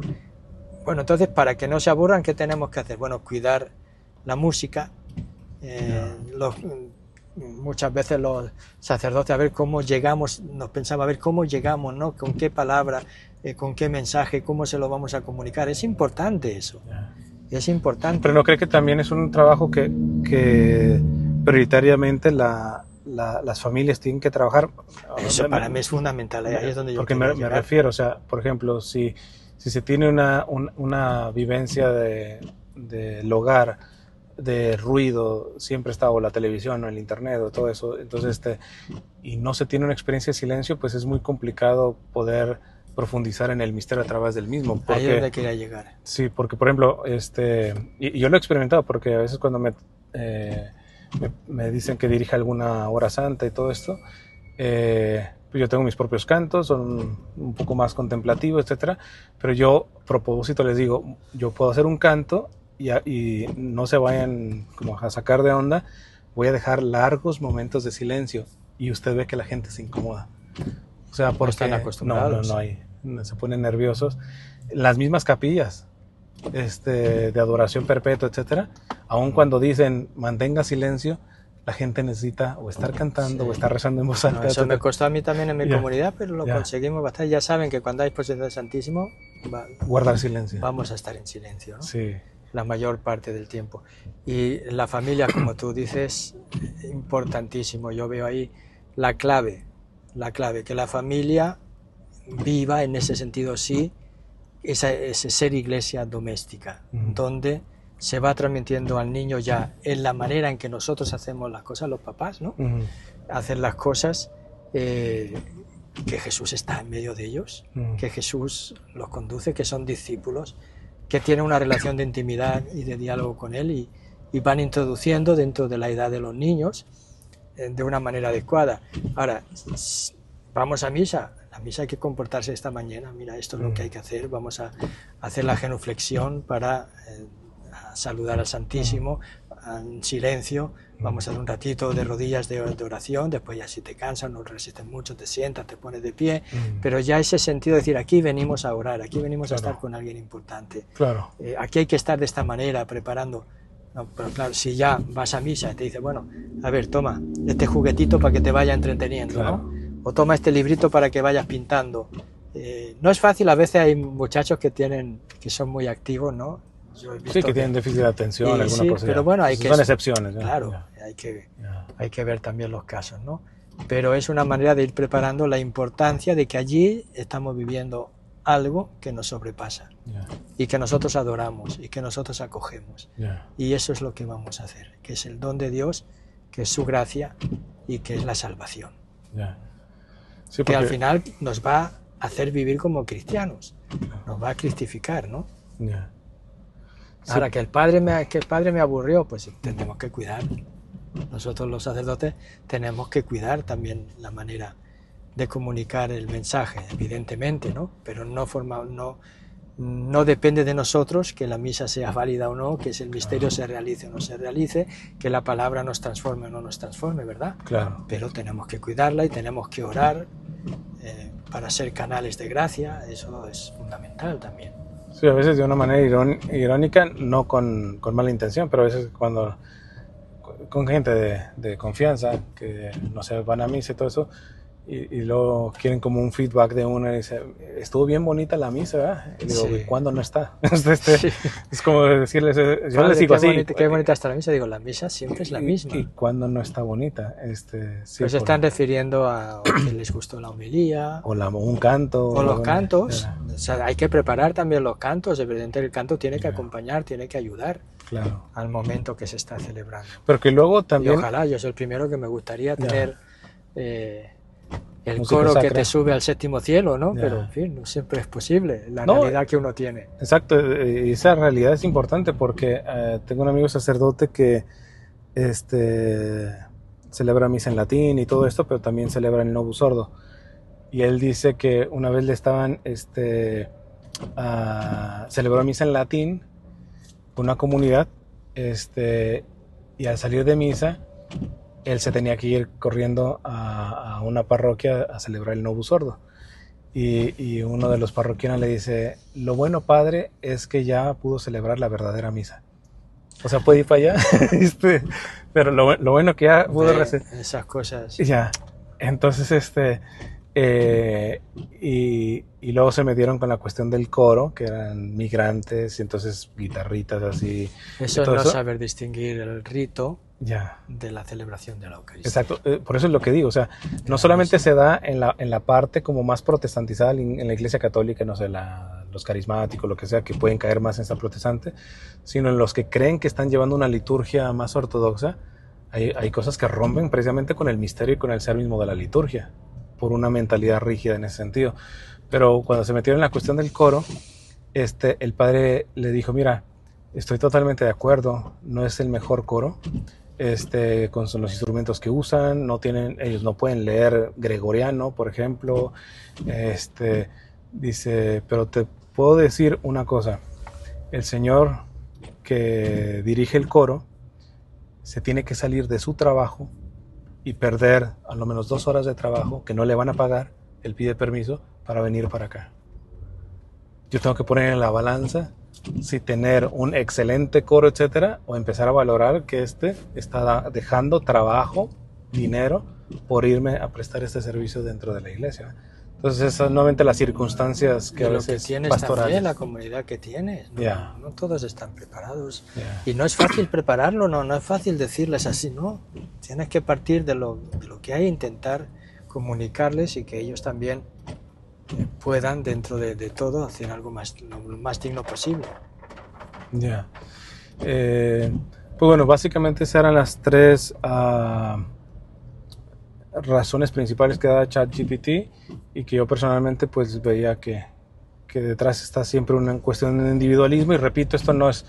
Bueno, entonces para que no se aburran, ¿qué tenemos que hacer? Bueno, cuidar la música. Muchas veces los sacerdotes, a ver cómo llegamos, nos pensaba a ver cómo llegamos, ¿no? Con qué palabra, con qué mensaje, cómo se lo vamos a comunicar. Es importante eso. Es importante. Pero ¿no cree que también es un trabajo que prioritariamente las familias tienen que trabajar? Eso para mí es fundamental, ahí es donde yo porque me refiero, o sea, por ejemplo, si se tiene una vivencia del hogar, de ruido, siempre está o la televisión o el internet o todo eso, entonces y no se tiene una experiencia de silencio, pues es muy complicado poder profundizar en el misterio a través del mismo. Porque, ahí es donde quería llegar. Sí, porque por ejemplo, y yo lo he experimentado, porque a veces cuando me dicen que dirija alguna hora santa y todo esto, pues yo tengo mis propios cantos, son un poco más contemplativos, etcétera, pero yo a propósito les digo, yo puedo hacer un canto y no se vayan como a sacar de onda, voy a dejar largos momentos de silencio y usted ve que la gente se incomoda. O sea, porque están acostumbrados. No, se ponen nerviosos. Las mismas capillas de adoración perpetua, etcétera, aun cuando dicen mantenga silencio, la gente necesita o estar cantando o estar rezando en voz alta. Eso me costó a mí también en mi comunidad, pero lo conseguimos bastante. Ya saben que cuando hay exposición del Santísimo, guardar silencio. Vamos a estar en silencio, ¿no? Sí. La mayor parte del tiempo. Y la familia, como tú dices, importantísimo. Yo veo ahí la clave, que la familia viva en ese sentido, sí, ese ser iglesia doméstica, donde se va transmitiendo al niño ya en la manera en que nosotros hacemos las cosas, los papás, ¿no? Hacer las cosas, que Jesús está en medio de ellos, que Jesús los conduce, que son discípulos, que tienen una relación de intimidad y de diálogo con Él y van introduciendo dentro de la edad de los niños de una manera adecuada. Ahora, vamos a misa. La misa hay que comportarse esta mañana. Mira, esto es lo que hay que hacer. Vamos a hacer la genuflexión para a saludar al Santísimo en silencio. Vamos a hacer un ratito de rodillas de oración. Después ya si te cansas, no resistes mucho, te sientas, te pones de pie. Pero ya ese sentido de decir, aquí venimos a orar, aquí venimos a estar con alguien importante. Claro. Aquí hay que estar de esta manera, preparando. No, pero claro, si ya vas a misa y te dice, bueno, a ver, toma este juguetito para que te vaya entreteniendo, claro, ¿no? O toma este librito para que vayas pintando. No es fácil, a veces hay muchachos que son muy activos, ¿no? Yo he visto sí, que tienen déficit de atención, alguna sí, cosa. Pero bueno, son excepciones. Claro, hay que ver también los casos, ¿no? Pero es una manera de ir preparando la importancia de que allí estamos viviendo algo que nos sobrepasa y que nosotros adoramos y que nosotros acogemos. Y eso es lo que vamos a hacer, que es el don de Dios, que es su gracia y que es la salvación. Sí, porque... que al final nos va a hacer vivir como cristianos, nos va a cristificar, ¿no? Sí. Ahora, que el padre me aburrió, pues tenemos que cuidar. Nosotros los sacerdotes tenemos que cuidar también la manera de comunicar el mensaje, evidentemente, ¿no? Pero no depende de nosotros que la misa sea válida o no, que el misterio se realice o no se realice, que la palabra nos transforme o no nos transforme, ¿verdad? Claro. Pero tenemos que cuidarla y tenemos que orar para ser canales de gracia, eso es fundamental también. Sí, a veces de una manera irónica, no con mala intención, pero a veces cuando con gente de confianza, que no se van a misa y todo eso, y luego quieren como un feedback de uno y dice, estuvo bien bonita la misa, ¿verdad? Y digo, sí. ¿Cuándo no está? Sí. Es como decirles, yo les digo así. Qué bonita está la misa, digo, la misa siempre es la misma. ¿Y cuándo no está bonita? Sí, pues se están refiriendo a que les gustó la homilía. O un canto. O los cantos. O sea, hay que preparar también los cantos, evidentemente el canto tiene que acompañar, tiene que ayudar. Claro. Al momento que se está celebrando. Pero que luego también... Y ojalá, yo soy el primero que me gustaría tener... el música coro sacra que te sube al séptimo cielo, ¿no? Pero, en fin, no siempre es posible, la realidad que uno tiene. Exacto, y esa realidad es importante porque tengo un amigo sacerdote que celebra misa en latín y todo esto, pero también celebra el Novus Ordo. Y él dice que una vez le estaban, celebró misa en latín con una comunidad, y al salir de misa, él se tenía que ir corriendo a una parroquia a celebrar el Novus Ordo. Y uno de los parroquianos le dice, lo bueno, padre, es que ya pudo celebrar la verdadera misa. O sea, puede ir para allá, pero lo bueno que ya pudo recibir. Esas cosas. Ya, entonces, y luego se metieron con la cuestión del coro, que eran migrantes, y entonces guitarritas así. Eso es no saber distinguir el rito de la celebración de la Eucaristía. Exacto, por eso es lo que digo, o sea, no solamente se da en la parte como más protestantizada en la Iglesia Católica, no sé, los carismáticos, lo que sea, que pueden caer más en esa protestante, sino en los que creen que están llevando una liturgia más ortodoxa, hay cosas que rompen precisamente con el misterio y con el ser mismo de la liturgia, por una mentalidad rígida en ese sentido. Pero cuando se metieron en la cuestión del coro, el padre le dijo, mira, estoy totalmente de acuerdo, no es el mejor coro, con los instrumentos que usan, ellos no pueden leer gregoriano, por ejemplo, dice, pero te puedo decir una cosa, el señor que dirige el coro se tiene que salir de su trabajo y perder a lo menos 2 horas de trabajo que no le van a pagar, él pide permiso para venir para acá. Yo tengo que poner en la balanza si tener un excelente coro, etcétera, o empezar a valorar que está dejando trabajo, dinero, por irme a prestar este servicio dentro de la iglesia. Entonces, esas son nuevamente las circunstancias que a veces que tienes pastorales. También la comunidad que tienes, ¿no? Yeah. No todos están preparados. Yeah. Y no es fácil prepararlo, no es fácil decirles así, ¿no? Tienes que partir de lo que hay, intentar comunicarles y que ellos también puedan, dentro de todo, hacer algo lo más digno posible. Ya. Pues bueno, básicamente esas eran las 3 razones principales que da ChatGPT y que yo personalmente pues veía que detrás está siempre una cuestión de individualismo, y repito, esto no es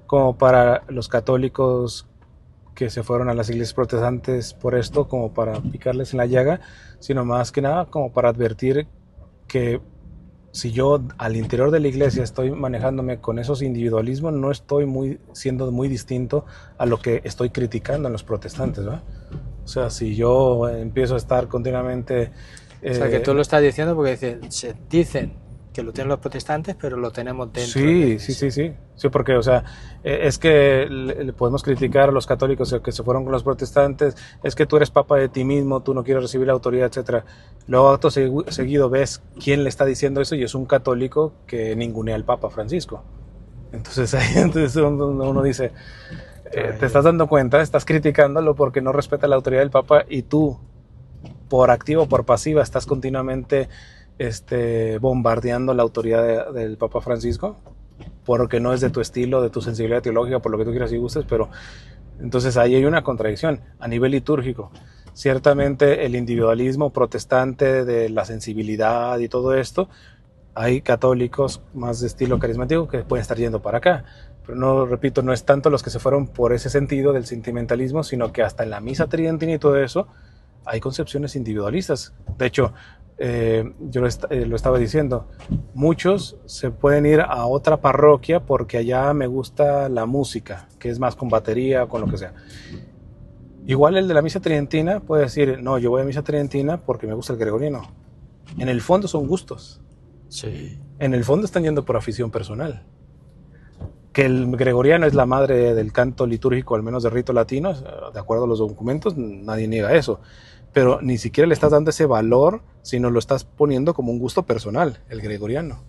como para los católicos que se fueron a las iglesias protestantes por esto, como para picarles en la llaga, sino más que nada como para advertir que si yo al interior de la iglesia estoy manejándome con esos individualismos, no estoy siendo muy distinto a lo que estoy criticando en los protestantes, ¿verdad? O sea, si yo empiezo a estar continuamente... o sea, que tú lo estás diciendo porque se dicen que lo tienen los protestantes, pero lo tenemos dentro. Sí, porque, o sea, es que le podemos criticar a los católicos que se fueron con los protestantes, es que tú eres papa de ti mismo, tú no quieres recibir la autoridad, etcétera. Luego, acto seguido, ves quién le está diciendo eso, y es un católico que ningunea al Papa Francisco. Entonces ahí uno dice, te estás dando cuenta, estás criticándolo porque no respeta la autoridad del Papa, y tú, por activa o por pasiva, estás continuamente bombardeando la autoridad del Papa Francisco, porque no es de tu estilo, de tu sensibilidad teológica, por lo que tú quieras y gustes. Pero entonces ahí hay una contradicción a nivel litúrgico. Ciertamente el individualismo protestante de la sensibilidad y todo esto, hay católicos más de estilo carismático que pueden estar yendo para acá, pero no, repito, no es tanto los que se fueron por ese sentido del sentimentalismo, sino que hasta en la misa tridentina y todo eso hay concepciones individualistas. De hecho, yo lo estaba diciendo, muchos se pueden ir a otra parroquia porque allá me gusta la música, que es más con batería o con lo que sea. Igual el de la misa tridentina puede decir, no, yo voy a misa tridentina porque me gusta el gregoriano. En el fondo son gustos. Sí. En el fondo están yendo por afición personal. Que el gregoriano es la madre del canto litúrgico, al menos de rito latino, de acuerdo a los documentos, nadie niega eso. Pero ni siquiera le estás dando ese valor, sino lo estás poniendo como un gusto personal, el gregoriano,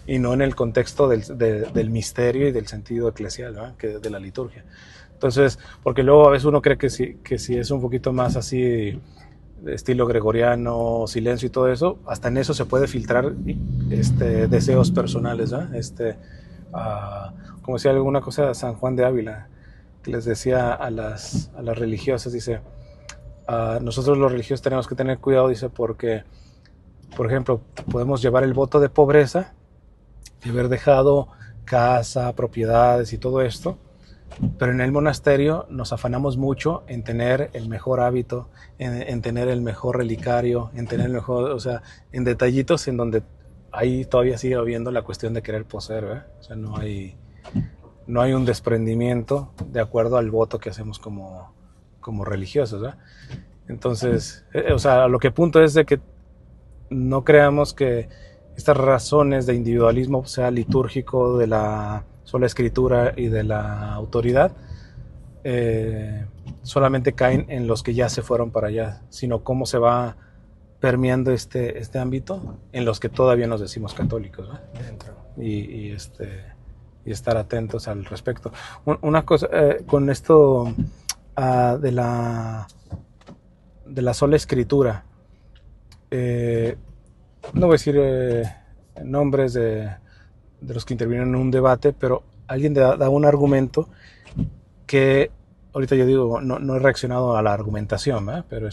y no en el contexto del misterio y del sentido eclesial, ¿verdad? De la liturgia. Entonces, porque luego a veces uno cree que si es un poquito más así, de estilo gregoriano, silencio y todo eso, hasta en eso se puede filtrar deseos personales, ¿verdad? Como decía alguna cosa de San Juan de Ávila, que les decía a las religiosas, dice... nosotros los religiosos tenemos que tener cuidado, dice, porque, por ejemplo, podemos llevar el voto de pobreza y haber dejado casa, propiedades y todo esto, pero en el monasterio nos afanamos mucho en tener el mejor hábito, en tener el mejor relicario, en tener el mejor, o sea, en detallitos en donde ahí todavía sigue habiendo la cuestión de querer poseer, ¿verdad? O sea, no hay un desprendimiento de acuerdo al voto que hacemos como religiosos, ¿verdad? Entonces, o sea, lo que punto es de que no creamos que estas razones de individualismo, sea litúrgico, de la sola escritura y de la autoridad, solamente caen en los que ya se fueron para allá, sino cómo se va permeando este ámbito en los que todavía nos decimos católicos, ¿no? Dentro. Y estar atentos al respecto. Una cosa, con esto de la sola escritura, no voy a decir nombres de los que intervienen en un debate, pero alguien da un argumento que ahorita yo digo, no he reaccionado a la argumentación, ¿eh? Pero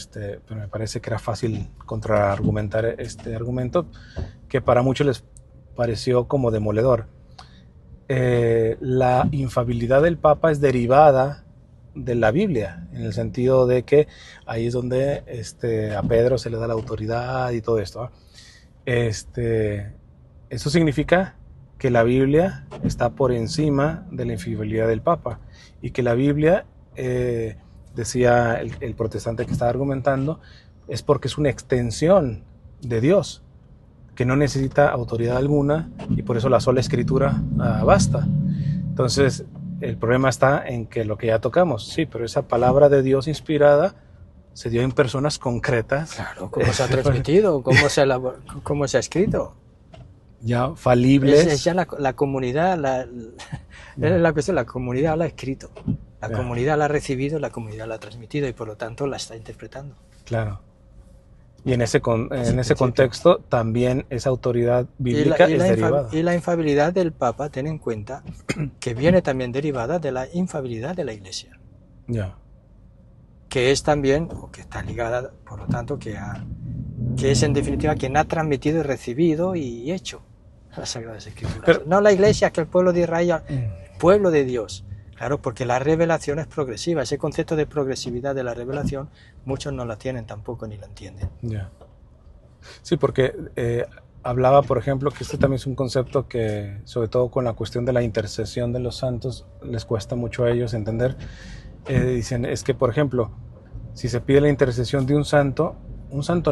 me parece que era fácil contraargumentar este argumento que para muchos les pareció como demoledor. La infabilidad del Papa es derivada de la Biblia, en el sentido de que ahí es donde a Pedro se le da la autoridad y todo esto, ¿eh? Eso significa que la Biblia está por encima de la infalibilidad del Papa y que la Biblia, decía el protestante que estaba argumentando, es porque es una extensión de Dios, que no necesita autoridad alguna y por eso la sola escritura basta. Entonces, el problema está en que lo que ya tocamos, sí, pero esa palabra de Dios inspirada se dio en personas concretas. Claro, cómo se ha transmitido, cómo se ha escrito. Ya falibles. Es ya la comunidad, es la cuestión, la comunidad la ha escrito, la comunidad la ha recibido, la comunidad la ha transmitido y por lo tanto la está interpretando. Claro. Y en ese contexto también esa autoridad bíblica es derivada. Y la infabilidad del Papa, ten en cuenta que viene también derivada de la infabilidad de la Iglesia. Ya. Que es también, o que está ligada, por lo tanto, que es en definitiva quien ha transmitido y recibido y hecho las Sagradas Escrituras. Pero, no la Iglesia, que el pueblo de Israel, pueblo de Dios. Claro, porque la revelación es progresiva. Ese concepto de progresividad de la revelación, muchos no la tienen tampoco ni la entienden. Ya. Sí, porque hablaba, por ejemplo, que este también es un concepto que, sobre todo con la cuestión de la intercesión de los santos, les cuesta mucho a ellos entender. Dicen, es que, por ejemplo, si se pide la intercesión de un santo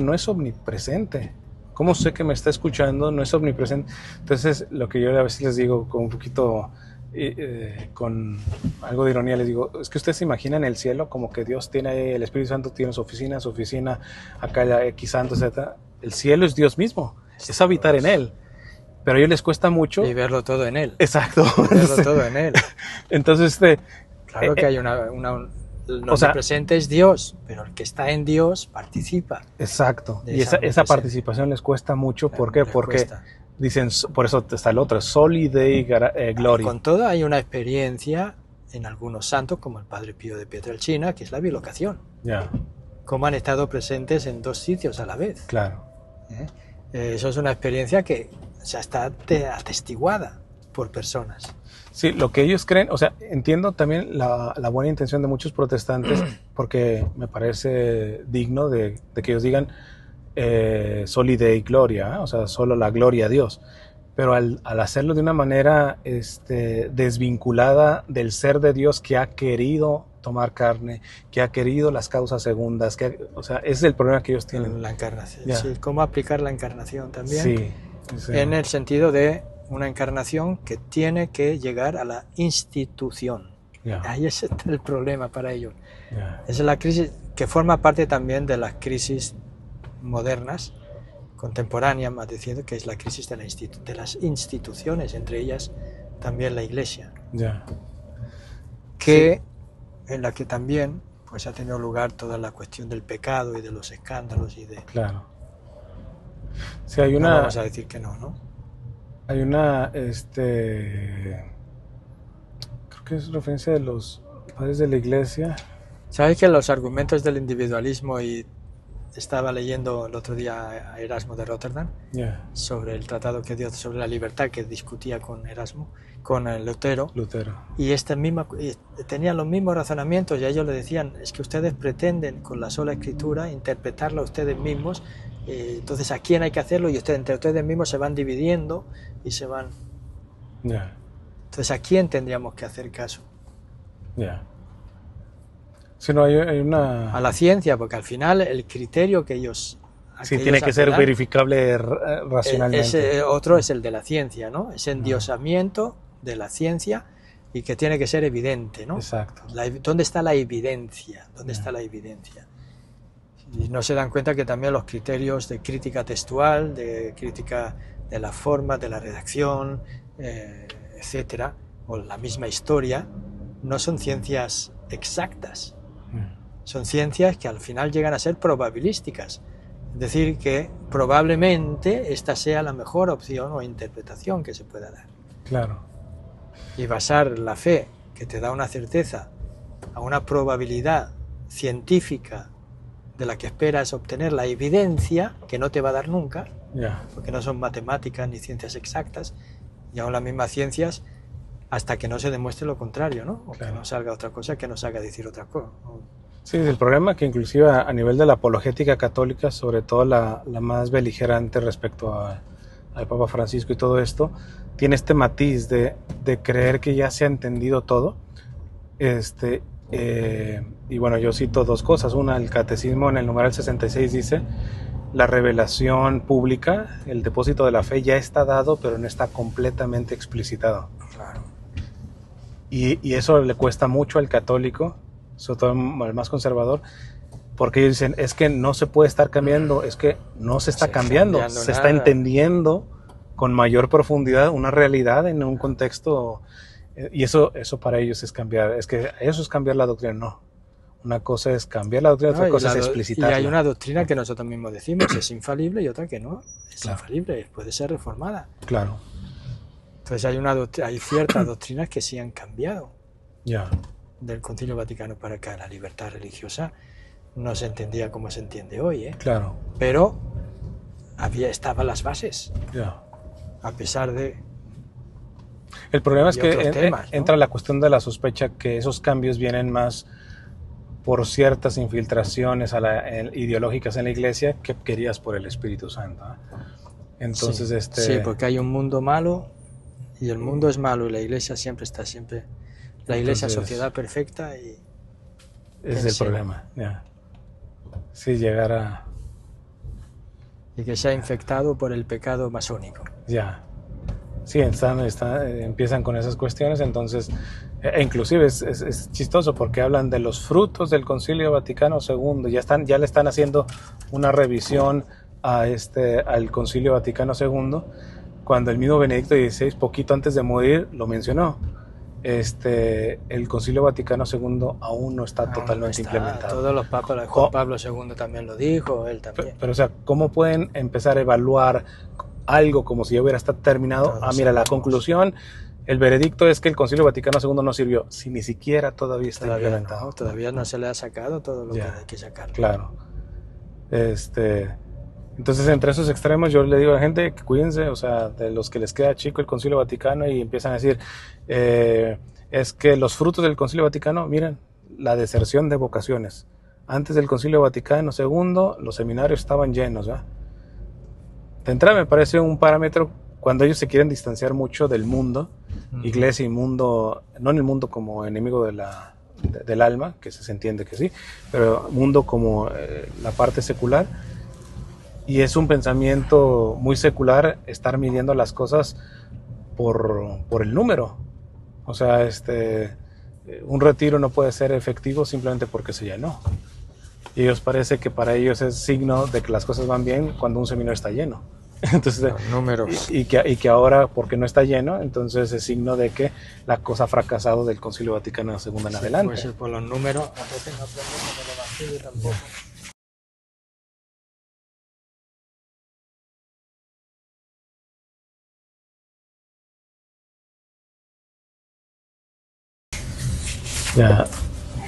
no es omnipresente. ¿Cómo sé que me está escuchando? No es omnipresente. Entonces, lo que yo a veces les digo con un poquito... con algo de ironía les digo, es que ustedes se imaginan el cielo como que Dios tiene, el Espíritu Santo tiene su oficina, acá la X santo, etc. El cielo es Dios mismo, es habitar en él, pero a ellos les cuesta mucho y verlo todo en él. Exacto, verlo todo en él. Entonces claro que hay el omnipresente es Dios, pero el que está en Dios participa. Exacto, y esa participación les cuesta mucho. ¿Por qué? Porque dicen, por eso está el otro, Soli Dei Gloria. Con todo hay una experiencia en algunos santos, como el Padre Pío de Pietrelcina, que es la bilocación. Ya. Cómo han estado presentes en dos sitios a la vez. Claro. Eso es una experiencia que ya está atestiguada por personas. Sí, lo que ellos creen, o sea, entiendo también la buena intención de muchos protestantes, porque me parece digno de que ellos digan Soli Dei Gloria, o sea, solo la gloria a Dios, pero al hacerlo de una manera desvinculada del ser de Dios que ha querido tomar carne, que ha querido las causas segundas, o sea, ese es el problema que ellos tienen. La encarnación, sí, cómo aplicar la encarnación también, sí. En el sentido de una encarnación que tiene que llegar a la institución. Ahí es el problema para ellos. Esa es la crisis que forma parte también de las crisis modernas, contemporáneas, más diciendo, que es la crisis de las instituciones, entre ellas también la Iglesia, que en la que también pues ha tenido lugar toda la cuestión del pecado y de los escándalos y de... Claro. Sí, hay no vamos a decir que no. Hay una, creo que es referencia de los padres de la Iglesia. ¿Sabes que los argumentos del individualismo, y estaba leyendo el otro día a Erasmo de Rotterdam sobre el tratado que dio sobre la libertad, que discutía con Lutero, y tenían los mismos razonamientos, y a ellos le decían, es que ustedes pretenden con la sola escritura interpretarla ustedes mismos, entonces ¿a quién hay que hacerlo? Y entre ustedes mismos se van dividiendo y se van... Entonces ¿a quién tendríamos que hacer caso? Si no, hay una... A la ciencia, porque al final el criterio que ellos... Sí, tiene que ser verificable racionalmente. Otro es el de la ciencia, ¿no? Ese endiosamiento de la ciencia, y que tiene que ser evidente, ¿no? Exacto. ¿Dónde está la evidencia? ¿Dónde está la evidencia? Y no se dan cuenta que también los criterios de crítica textual, de crítica de la forma, de la redacción, etcétera, o la misma historia, no son ciencias exactas. Son ciencias que al final llegan a ser probabilísticas. Es decir, que probablemente esta sea la mejor opción o interpretación que se pueda dar. Claro. Y basar la fe, que te da una certeza a una probabilidad científica de la que esperas obtener la evidencia, que no te va a dar nunca, porque no son matemáticas ni ciencias exactas, y aún las mismas ciencias, hasta que no se demuestre lo contrario, ¿no? O que no salga otra cosa que nos haga decir otra cosa. Sí, el problema es que inclusive a nivel de la apologética católica, sobre todo la más beligerante respecto al Papa Francisco y todo esto, tiene este matiz de creer que ya se ha entendido todo. Y bueno, yo cito dos cosas. Una, el catecismo en el numeral 66 dice: la revelación pública, el depósito de la fe ya está dado, pero no está completamente explicitado. Claro. Y eso le cuesta mucho al católico, sobre todo al más conservador, porque ellos dicen, es que no se puede estar cambiando, es que no se está cambiando, se está entendiendo con mayor profundidad una realidad en un contexto, y eso para ellos es cambiar, eso es cambiar la doctrina. No, una cosa es cambiar la doctrina, otra cosa es explicitarla. Y hay una doctrina que nosotros mismos decimos es infalible y otra que no es infalible, puede ser reformada. Claro. Entonces hay ciertas doctrinas que sí han cambiado del Concilio Vaticano para acá. La libertad religiosa no se entendía como se entiende hoy, Claro. Pero estaban las bases, a pesar de... El problema es que temas, ¿no? entra la cuestión de la sospecha que esos cambios vienen más por ciertas infiltraciones ideológicas en la Iglesia que queridas por el Espíritu Santo. Entonces, sí, porque hay un mundo malo y el mundo es malo y la Iglesia siempre está la Iglesia, sociedad perfecta, y ese es el problema. Sí, llegar a... Y que se ha infectado por el pecado masónico. Sí, empiezan con esas cuestiones, entonces, inclusive es chistoso porque hablan de los frutos del Concilio Vaticano II, ya le están haciendo una revisión al Concilio Vaticano II, cuando el mismo Benedicto XVI, poquito antes de morir, lo mencionó. El Concilio Vaticano II aún no está totalmente implementado. Todos los papas, Juan Pablo II también lo dijo, él también. Pero, o sea, ¿cómo pueden empezar a evaluar algo como si ya hubiera estado terminado? Mira, la conclusión, el veredicto es que el Concilio Vaticano II no sirvió, si ni siquiera todavía está implementado. Todavía no se le ha sacado todo lo que hay que sacar. Claro. Entonces, entre esos extremos, yo le digo a la gente que cuídense, o sea, de los que les queda chico el Concilio Vaticano y empiezan a decir, es que los frutos del Concilio Vaticano, miren, la deserción de vocaciones. Antes del Concilio Vaticano II, los seminarios estaban llenos, ¿verdad? De entrada me parece un parámetro cuando ellos se quieren distanciar mucho del mundo, Iglesia y mundo, no en el mundo como enemigo del alma, que se entiende que sí, pero mundo como la parte secular. Y es un pensamiento muy secular estar midiendo las cosas por el número. O sea, un retiro no puede ser efectivo simplemente porque se llenó. Y ellos parece que para ellos es signo de que las cosas van bien cuando un seminario está lleno. Entonces, los números. Y que ahora, porque no está lleno, entonces es signo de que la cosa ha fracasado del Concilio Vaticano II en adelante. Puede ser por los números. A veces no aprendemos del Evangelio tampoco.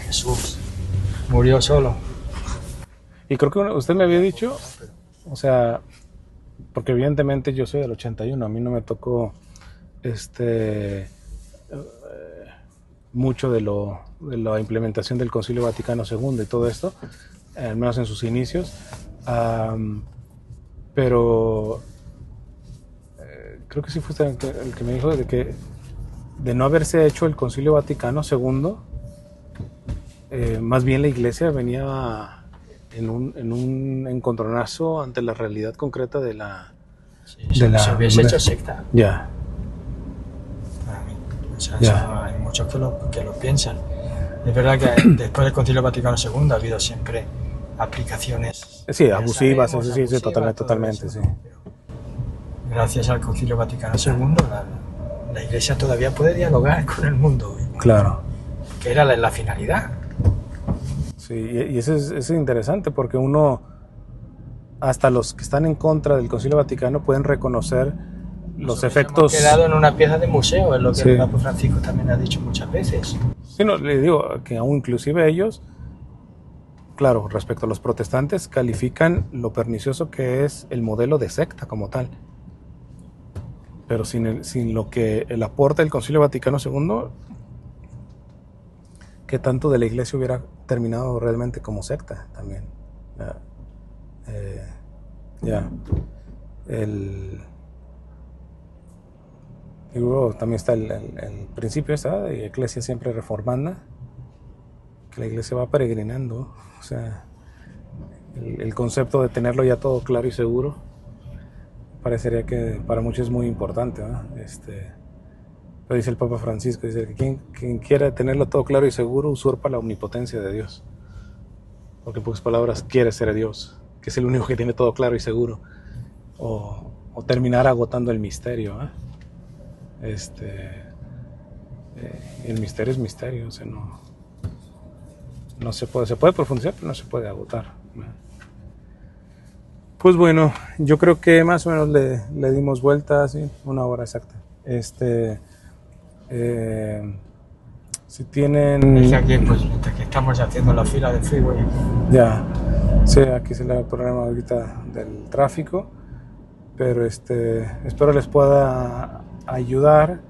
Jesús murió solo. Y creo que usted me había dicho, o sea, porque evidentemente yo soy del 81, a mí no me tocó mucho de la implementación del Concilio Vaticano II y todo esto, al menos en sus inicios, pero creo que sí fue usted el que me dijo de no haberse hecho el Concilio Vaticano II, más bien la Iglesia venía en un encontronazo ante la realidad concreta de la... se hubiese hecho secta. Para mí. O sea, hay muchos que lo piensan. Es verdad que después del Concilio Vaticano II ha habido siempre aplicaciones... Sí, abusivas, sí, totalmente, sí. Gracias al Concilio Vaticano II, la Iglesia todavía puede dialogar con el mundo. Claro. Que era la finalidad. Sí, y eso es interesante porque hasta los que están en contra del Concilio Vaticano pueden reconocer los efectos... Hemos quedado en una pieza de museo, es lo que Sí. el Papa Francisco también ha dicho muchas veces. Sí, no, le digo que aún inclusive ellos, claro, respecto a los protestantes, califican lo pernicioso que es el modelo de secta como tal. Pero sin lo que el aporte del Concilio Vaticano II, que tanto de la Iglesia hubiera terminado realmente como secta también. Y luego también está el principio de Iglesia siempre reformanda, que la Iglesia va peregrinando, o sea, el concepto de tenerlo ya todo claro y seguro parecería que para muchos es muy importante, ¿no? Lo dice el Papa Francisco, dice que quien quiera tenerlo todo claro y seguro usurpa la omnipotencia de Dios, porque en pocas palabras quiere ser Dios, que es el único que tiene todo claro y seguro, o terminar agotando el misterio, ¿eh? El misterio es misterio, o sea, no se puede profundizar, pero no se puede agotar, ¿no? Pues bueno, yo creo que más o menos le dimos vuelta, ¿sí? 1 hora exacta. Si tienen... Es que aquí, pues, mientras que estamos haciendo la fila del freeway. Ya, sí, aquí se le da el problema ahorita del tráfico, pero espero les pueda ayudar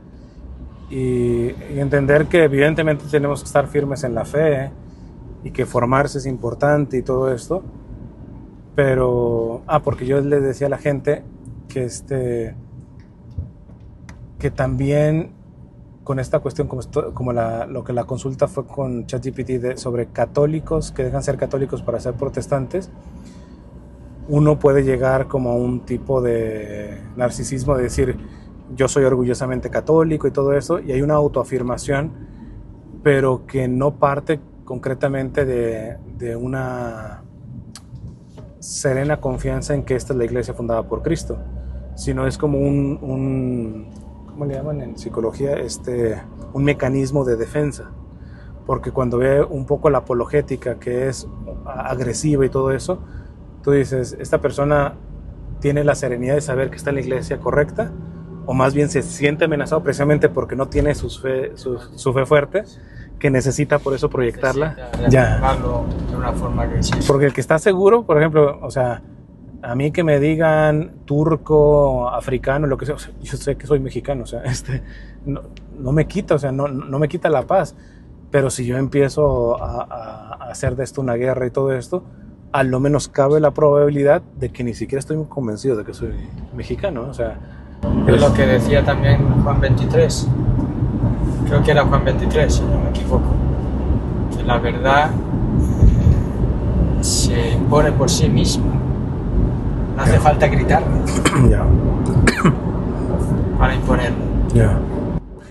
y entender que evidentemente tenemos que estar firmes en la fe, y que formarse es importante y todo esto, pero porque yo les decía a la gente que también con esta cuestión como lo que la consulta fue con ChatGPT sobre católicos que dejan ser católicos para ser protestantes, uno puede llegar como a un tipo de narcisismo de decir yo soy orgullosamente católico y todo eso, y hay una autoafirmación, pero que no parte concretamente de una serena confianza en que esta es la iglesia fundada por Cristo, sino es como ¿cómo le llaman en psicología? Un mecanismo de defensa, porque cuando ve un poco la apologética que es agresiva y todo eso, tú dices, esta persona tiene la serenidad de saber que está en la iglesia correcta, o más bien se siente amenazado precisamente porque no tiene su fe fuerte, que necesita por eso proyectarla. De una forma que sí. Porque el que está seguro, por ejemplo, o sea, a mí que me digan turco, africano, lo que sea, o sea, yo sé que soy mexicano, o sea, no me quita, o sea, no me quita la paz. Pero si yo empiezo a hacer de esto una guerra y todo esto, a lo menos cabe la probabilidad de que ni siquiera estoy convencido de que soy mexicano, o sea... Es lo que decía también Juan 23. Creo que era Juan 23, si no me equivoco. Que la verdad se impone por sí misma. No hace falta gritar para imponerlo.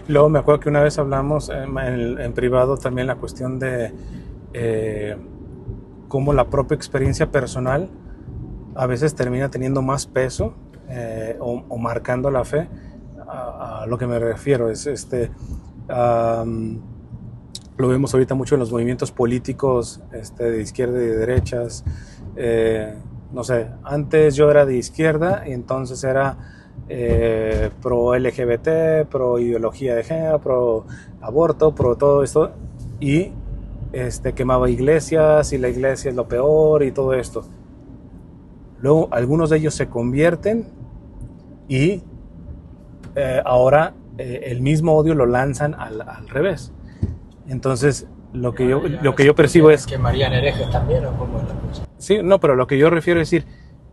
Luego me acuerdo que una vez hablamos en privado también la cuestión de cómo la propia experiencia personal a veces termina teniendo más peso o marcando la fe. A lo que me refiero es lo vemos ahorita mucho en los movimientos políticos de izquierda y de derechas. No sé, antes yo era de izquierda y entonces era pro LGBT, pro ideología de género, pro aborto, pro todo esto, y quemaba iglesias y la iglesia es lo peor y todo esto. Luego algunos de ellos se convierten y ahora el mismo odio lo lanzan al revés. Entonces lo que yo percibo es que Marían herejes también, o cómo es la cosa. Sí, no, pero lo que yo refiero es decir,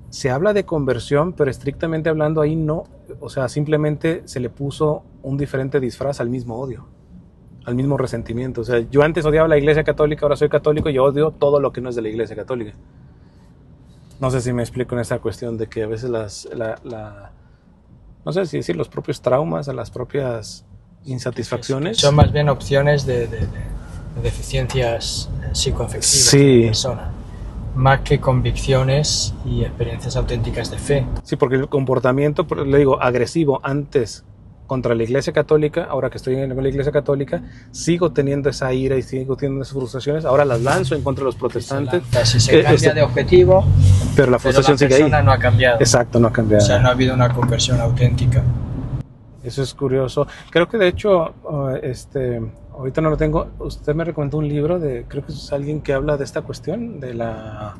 se habla de conversión, pero estrictamente hablando ahí no, o sea, simplemente se le puso un diferente disfraz al mismo odio, al mismo resentimiento. O sea, yo antes odiaba la iglesia católica, ahora soy católico y odio todo lo que no es de la iglesia católica. No sé si me explico en esa cuestión de que a veces no sé si decir los propios traumas, a las propias insatisfacciones. Son más bien opciones de deficiencias psicoafectivas Sí. de la persona, más que convicciones y experiencias auténticas de fe. Sí, porque el comportamiento, le digo, agresivo antes contra la iglesia católica, ahora que estoy en la iglesia católica, sigo teniendo esa ira y sigo teniendo esas frustraciones, ahora las lanzo en contra de los protestantes. Si se cambia de objetivo, pero la frustración sigue ahí. La persona no ha cambiado. Exacto, no ha cambiado. O sea, no ha habido una conversión auténtica. Eso es curioso. Creo que de hecho, ahorita no lo tengo. Usted me recomendó un libro creo que es alguien que habla de esta cuestión, de la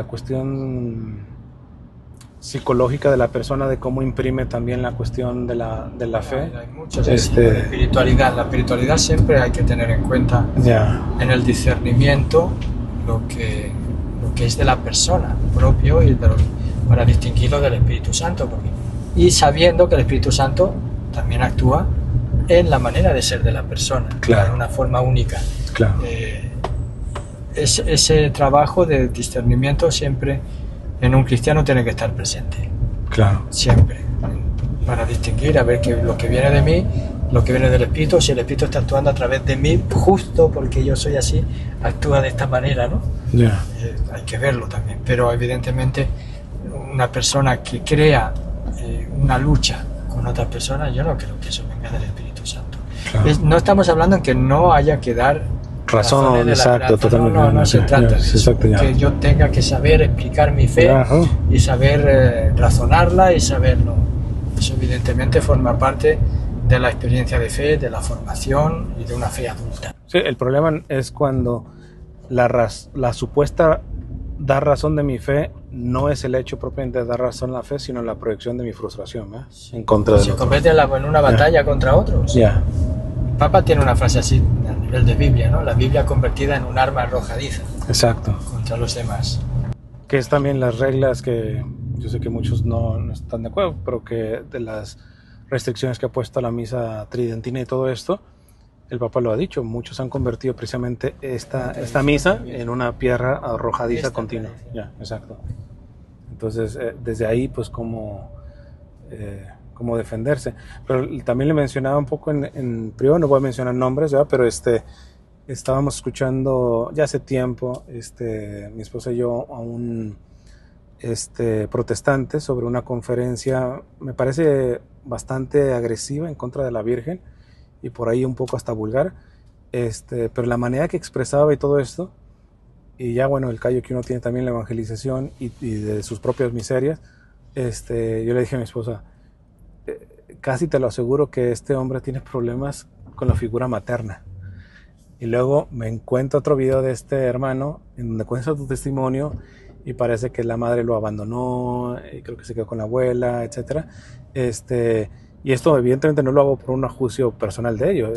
cuestión psicológica de la persona, de cómo imprime también la cuestión de la fe. Hay muchos de espiritualidad. La espiritualidad siempre hay que tener en cuenta en el discernimiento lo que es de la persona propio y para distinguirlo del Espíritu Santo, y sabiendo que el Espíritu Santo también actúa en la manera de ser de la persona, de una forma única. Claro. Ese trabajo de discernimiento siempre en un cristiano tiene que estar presente. Claro. Siempre. Para distinguir, a ver lo que viene de mí, lo que viene del Espíritu, si el Espíritu está actuando a través de mí, justo porque yo soy así, actúa de esta manera, ¿no? Hay que verlo también. Pero evidentemente una persona que crea una lucha con otras personas, yo no creo que eso venga del Espíritu Santo. Claro. No estamos hablando en que no haya que dar razón, exacto, totalmente. No se trata de eso, que yo tenga que saber explicar mi fe y saber razonarla y saberlo. Eso evidentemente forma parte de la experiencia de fe, de la formación y de una fe adulta. Sí, el problema es cuando la supuesta dar razón de mi fe no es el hecho propiamente de dar razón a la fe, sino la proyección de mi frustración, en contra de se convierte en una batalla contra otros. El Papa tiene una frase así a nivel de Biblia, ¿no? La Biblia convertida en un arma arrojadiza. Exacto. Contra los demás. Que es también las reglas que yo sé que muchos no están de acuerdo, pero que de las restricciones que ha puesto a la misa tridentina y todo esto, el Papa lo ha dicho, muchos han convertido precisamente esta misa en una piedra arrojadiza continua. Exacto. Entonces, desde ahí, pues, cómo defenderse. Pero también le mencionaba un poco en privado, no voy a mencionar nombres, ¿verdad? Pero estábamos escuchando ya hace tiempo, mi esposa y yo, a un protestante sobre una conferencia, me parece bastante agresiva en contra de la Virgen, y por ahí un poco hasta vulgar, pero la manera que expresaba y todo esto, y ya bueno, el callo que uno tiene también la evangelización y de sus propias miserias, yo le dije a mi esposa, casi te lo aseguro que este hombre tiene problemas con la figura materna. Y luego me encuentro otro video de este hermano en donde cuenta tu testimonio y parece que la madre lo abandonó, y creo que se quedó con la abuela, etcétera. Y esto evidentemente no lo hago por un juicio personal de ello.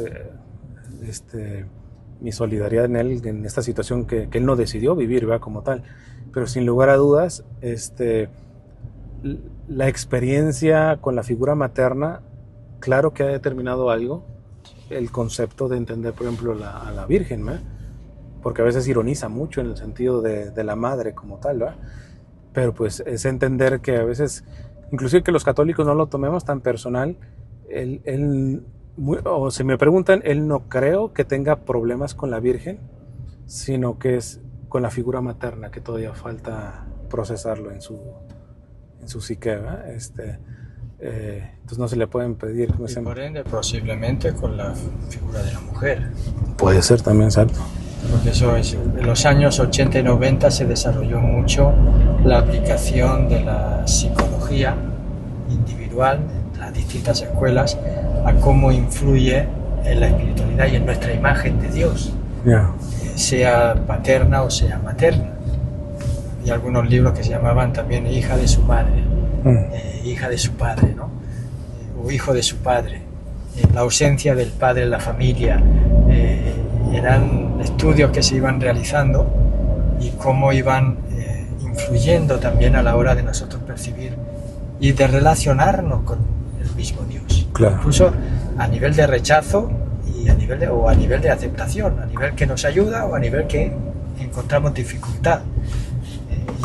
Mi solidaridad en él, en esta situación que él no decidió vivir, ¿verdad? Como tal. Pero sin lugar a dudas, la experiencia con la figura materna, claro que ha determinado algo, el concepto de entender, por ejemplo, a la Virgen, ¿verdad? Porque a veces ironiza mucho en el sentido de la madre como tal, ¿verdad? Pero pues es entender que a veces, inclusive que los católicos no lo tomemos tan personal, o si me preguntan, él no creo que tenga problemas con la Virgen, sino que es con la figura materna que todavía falta procesarlo en su psique, ¿verdad? Entonces no se le pueden pedir. Y por ende, posiblemente con la figura de la mujer. Puede ser también, exacto. Porque eso es, en los años 80 y 90 se desarrolló mucho la aplicación de la psicología individual en las distintas escuelas a cómo influye en la espiritualidad y en nuestra imagen de Dios, sea paterna o sea materna. Y algunos libros que se llamaban también hija de su madre, hija de su padre, ¿no? O hijo de su padre, la ausencia del padre en la familia. Eran estudios que se iban realizando y cómo iban influyendo también a la hora de nosotros percibir y de relacionarnos con el mismo Dios. Claro. Incluso a nivel de rechazo y a nivel de aceptación, a nivel que nos ayuda o a nivel que encontramos dificultad.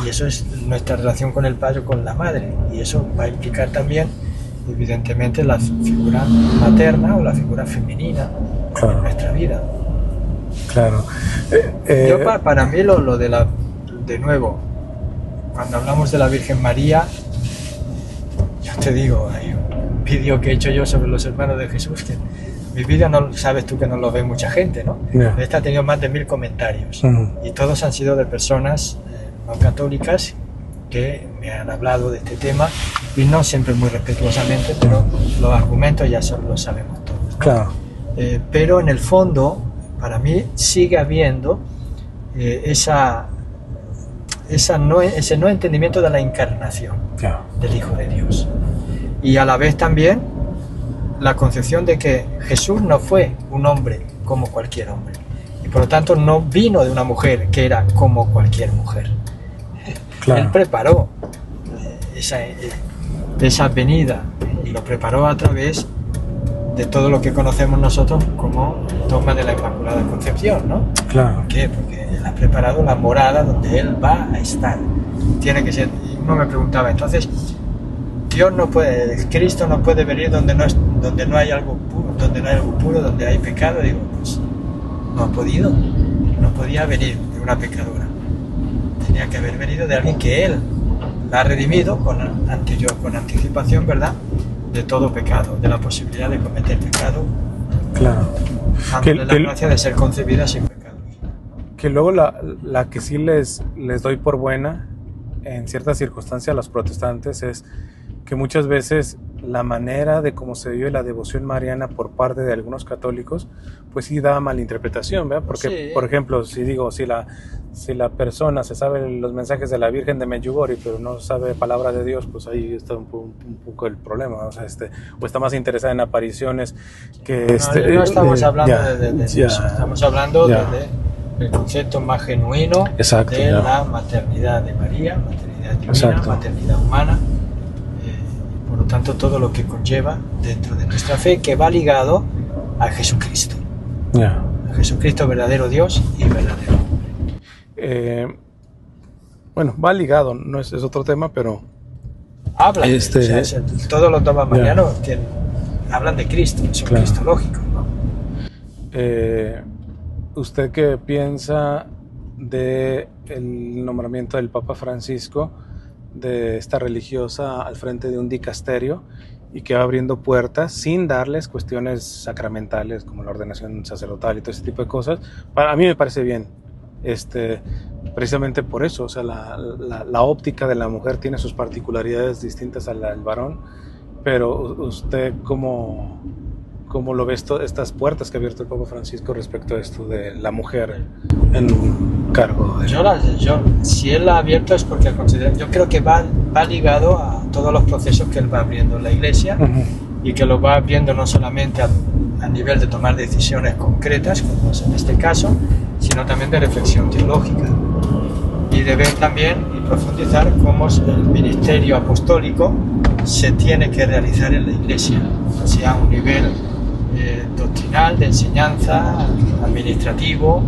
Y eso es nuestra relación con el padre o con la madre, y eso va a implicar también evidentemente la figura materna o la figura femenina en nuestra vida. Claro. Para mí de nuevo, cuando hablamos de la Virgen María, yo te digo, hay un vídeo que he hecho yo sobre los hermanos de Jesús, que mi vídeo no sabes tú que no lo ve mucha gente, ¿no? Este ha tenido más de 1000 comentarios y todos han sido de personas no católicas que me han hablado de este tema y no siempre muy respetuosamente, pero los argumentos ya los sabemos todos, ¿no? Claro. Pero en el fondo, para mí, sigue habiendo ese no entendimiento de la encarnación del Hijo de Dios. Y a la vez también la concepción de que Jesús no fue un hombre como cualquier hombre. Y por lo tanto no vino de una mujer que era como cualquier mujer. Claro. Él preparó esa venida y lo preparó a través de todo lo que conocemos nosotros como dogma de la Inmaculada Concepción, ¿no? Claro. ¿Por qué? Porque él ha preparado la morada donde él va a estar. Tiene que ser. Y uno me preguntaba, entonces, Dios no puede, Cristo no puede venir donde no hay algo puro, donde hay pecado. Digo, pues no ha podido, no podía venir de una pecadora. Tenía que haber venido de alguien que él la ha redimido con anticipación, ¿verdad?, de todo pecado, de la posibilidad de cometer pecado. Claro. Dándole la gracia de ser concebida sin pecado. Que luego la que sí les doy por buena en ciertas circunstancias a los protestantes es que muchas veces la manera de cómo se vive la devoción mariana por parte de algunos católicos, pues sí da malinterpretación, ¿verdad? Porque, sí, por ejemplo, si la persona se sabe los mensajes de la Virgen de Medjugorje, pero no sabe palabra de Dios, pues ahí está un poco el problema, o sea, o está más interesada en apariciones que... No estamos hablando de eso, estamos hablando del concepto más genuino. Exacto, de la maternidad de María, maternidad divina, exacto, maternidad humana. Por lo tanto, todo lo que conlleva dentro de nuestra fe, que va ligado a Jesucristo. A Jesucristo, verdadero Dios y verdadero hombre. Bueno, va ligado, no es otro tema, pero... Habla todos los dogmas marianos hablan de Cristo, son cristológicos, ¿no? ¿Usted qué piensa del nombramiento del Papa Francisco, de esta religiosa al frente de un dicasterio y que va abriendo puertas sin darles cuestiones sacramentales como la ordenación sacerdotal y todo ese tipo de cosas? A mí me parece bien, precisamente por eso, o sea, la óptica de la mujer tiene sus particularidades distintas a la del varón, pero usted ¿cómo lo ve estas puertas que ha abierto el Papa Francisco respecto a esto de la mujer en un cargo? Si él la ha abierto es porque yo creo que va ligado a todos los procesos que él va abriendo en la Iglesia, y que lo va abriendo no solamente a nivel de tomar decisiones concretas, como es en este caso, sino también de reflexión teológica y de ver también y profundizar cómo el ministerio apostólico se tiene que realizar en la Iglesia, sea a un nivel doctrinal, de enseñanza, administrativo,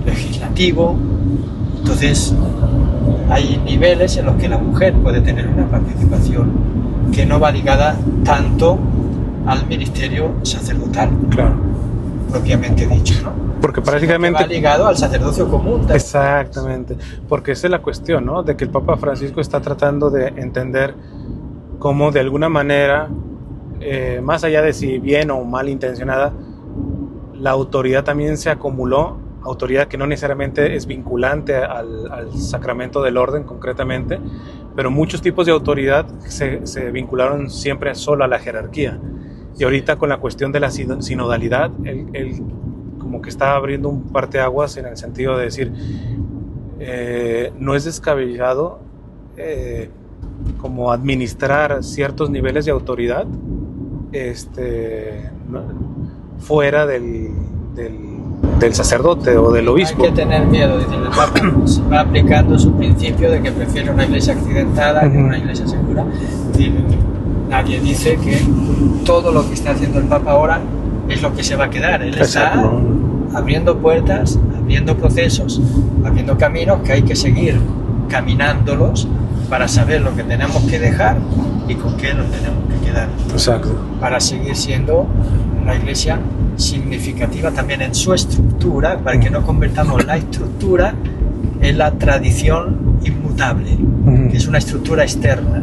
legislativo. Entonces hay niveles en los que la mujer puede tener una participación que no va ligada tanto al ministerio sacerdotal, propiamente dicho, ¿no? Porque prácticamente va ligado al sacerdocio común también. Exactamente, porque esa es la cuestión, ¿no? De que el Papa Francisco está tratando de entender cómo de alguna manera, más allá de si bien o mal intencionada, la autoridad también se acumuló, autoridad que no necesariamente es vinculante al sacramento del orden concretamente, pero muchos tipos de autoridad se vincularon siempre solo a la jerarquía. Y ahorita con la cuestión de la sinodalidad, él como que está abriendo un parteaguas en el sentido de decir, no es descabellado como administrar ciertos niveles de autoridad fuera del sacerdote o del obispo. Hay que tener miedo, dice el Papa, va aplicando su principio de que prefiere una iglesia accidentada que una iglesia segura. Nadie dice que todo lo que está haciendo el Papa ahora es lo que se va a quedar. Él está abriendo puertas, abriendo procesos, abriendo caminos que hay que seguir caminándolos para saber lo que tenemos que dejar y con qué nos tenemos que quedar. Exacto. Para seguir siendo una iglesia significativa también en su estructura, para que no convertamos la estructura en la tradición inmutable, que es una estructura externa.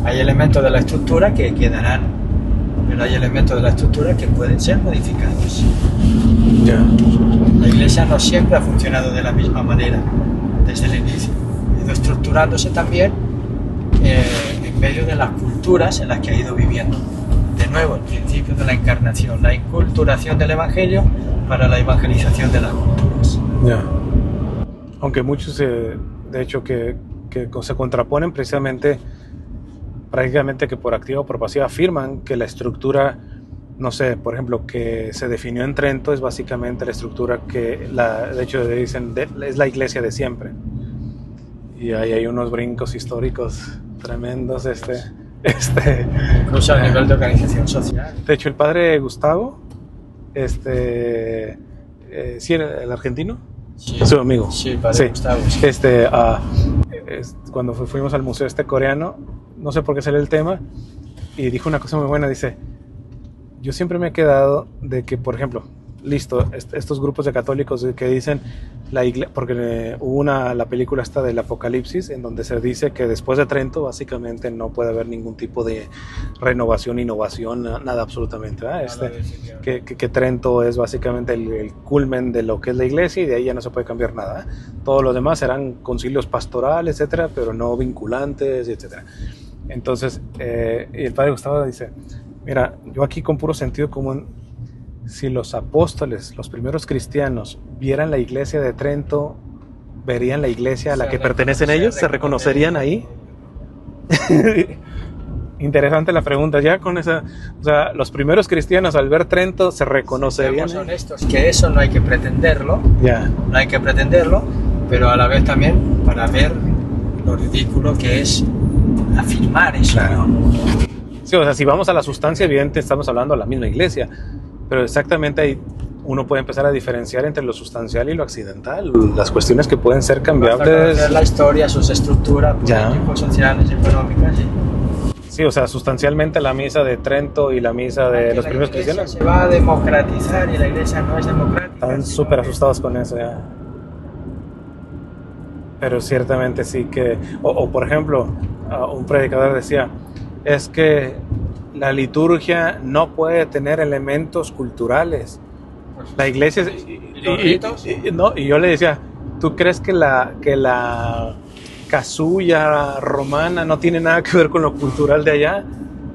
Hay elementos de la estructura que quedarán, pero hay elementos de la estructura que pueden ser modificados. La iglesia no siempre ha funcionado de la misma manera desde el inicio. Ha ido estructurándose también en en medio de las culturas en las que ha ido viviendo. De nuevo, el principio de la encarnación, la inculturación del Evangelio para la evangelización de las culturas. Ya. Aunque muchos, de hecho, que se contraponen precisamente, prácticamente que por activa o por pasiva afirman que la estructura, no sé, por ejemplo, que se definió en Trento es básicamente la estructura que, de hecho, dicen, es la iglesia de siempre. Y ahí hay unos brincos históricos tremendos, incluso a nivel de organización social. De hecho, el padre Gustavo, ¿sí era el argentino? Sí, su amigo. Sí, padre Gustavo. Sí. Cuando fuimos al museo coreano, no sé por qué salió el tema, y dijo una cosa muy buena, dice, yo siempre me he quedado de que, por ejemplo, listo, estos grupos de católicos que dicen porque hubo la película esta del Apocalipsis, en donde se dice que después de Trento básicamente no puede haber ningún tipo de renovación, innovación, nada absolutamente, ¿verdad? Que Trento es básicamente el culmen de lo que es la iglesia, y de ahí ya no se puede cambiar nada, ¿eh? Todos los demás serán concilios pastorales, etcétera, pero no vinculantes, etcétera. Entonces, y el padre Gustavo dice, mira, yo aquí con puro sentido común, si los apóstoles, los primeros cristianos, vieran la iglesia de Trento, verían la iglesia a la que pertenecen ellos, ¿se reconocerían ahí? Interesante la pregunta, ya con esa, o sea, los primeros cristianos al ver Trento se reconocerían. Seamos honestos, que eso no hay que pretenderlo, ya. No hay que pretenderlo, pero a la vez también para ver lo ridículo que es afirmar eso. Claro. Sí, o sea, si vamos a la sustancia, evidente estamos hablando de la misma iglesia, pero exactamente ahí uno puede empezar a diferenciar entre lo sustancial y lo accidental, las cuestiones que pueden ser cambiables. La historia, sus estructuras políticas, sociales, económicas. Sí, o sea, sustancialmente la misa de Trento y la misa de los primeros cristianos se va a democratizar y la iglesia no es democrática. Están súper asustados con eso ya. Pero ciertamente sí que, o por ejemplo, un predicador decía, es que la liturgia no puede tener elementos culturales. La iglesia y yo le decía, ¿tú crees que la casulla romana no tiene nada que ver con lo cultural de allá?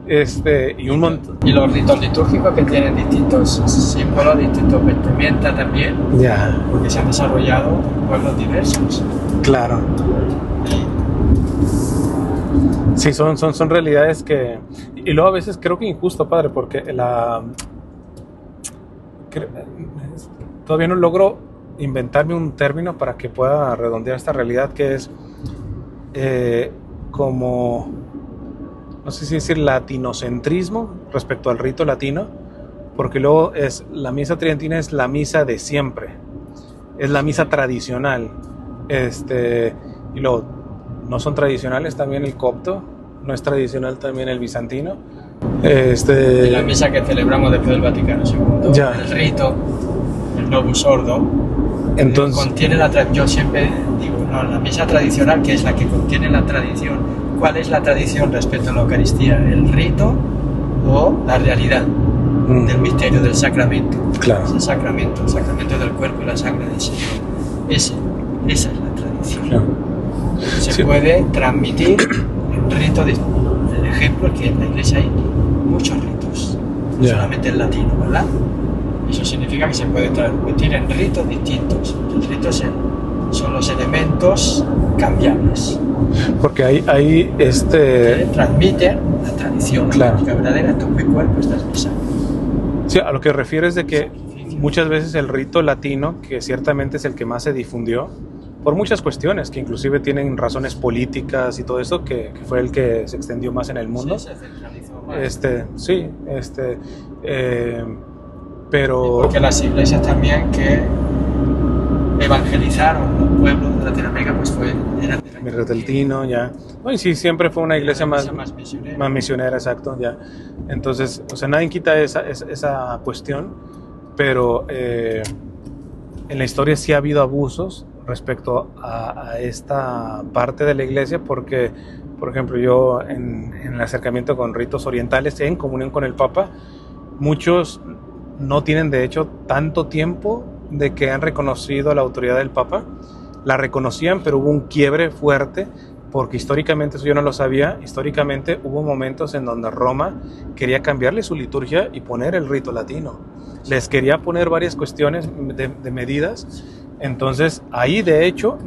Y los ritos litúrgicos que tienen distintos símbolos, distintos vestimentas también, porque se han desarrollado en pueblos diversos. Claro. Sí, son realidades que... Y luego a veces creo que injusto, padre, porque todavía no logro inventarme un término para que pueda redondear esta realidad, que es como, no sé si decir latinocentrismo respecto al rito latino, porque luego la misa tridentina es la misa de siempre, es la misa tradicional, y luego no son tradicionales también el copto, no es tradicional también el bizantino, y la misa que celebramos después del Vaticano II, el rito, el Novus Ordo, entonces contiene yo siempre digo, no, la misa tradicional, que es la que contiene la tradición. ¿Cuál es la tradición respecto a la Eucaristía? ¿El rito o la realidad del misterio, del sacramento? Claro. Es el sacramento del cuerpo y la sangre del Señor. Esa es la tradición. Claro. Se puede transmitir el rito. El ejemplo es que en la iglesia hay muchos ritos, no solamente el latino, ¿verdad? Eso significa que se puede transmitir en ritos distintos. Los ritos son los elementos cambiables. Porque hay que transmiten la tradición verdadera, tu cuerpo, estás misa. Sí, a lo que refieres de que muchas veces el rito latino, que ciertamente es el que más se difundió, por muchas cuestiones, que inclusive tienen razones políticas y todo eso, que fue el que se extendió más en el mundo. Sí, se centralizó más. Pero... Y porque las iglesias también que evangelizaron los pueblos de Latinoamérica, pues eran del Tino, ya. No, y sí, siempre fue una iglesia más misionera, exacto, ya. Entonces, o sea, nadie quita esa cuestión, pero en la historia sí ha habido abusos respecto a esta parte de la iglesia, porque, por ejemplo, yo en el acercamiento con ritos orientales, en comunión con el Papa, muchos no tienen de hecho tanto tiempo de que han reconocido la autoridad del Papa. La reconocían, pero hubo un quiebre fuerte porque históricamente, eso yo no lo sabía, históricamente hubo momentos en donde Roma quería cambiarle su liturgia y poner el rito latino. Les quería poner varias cuestiones de medidas. Entonces, ahí de hecho,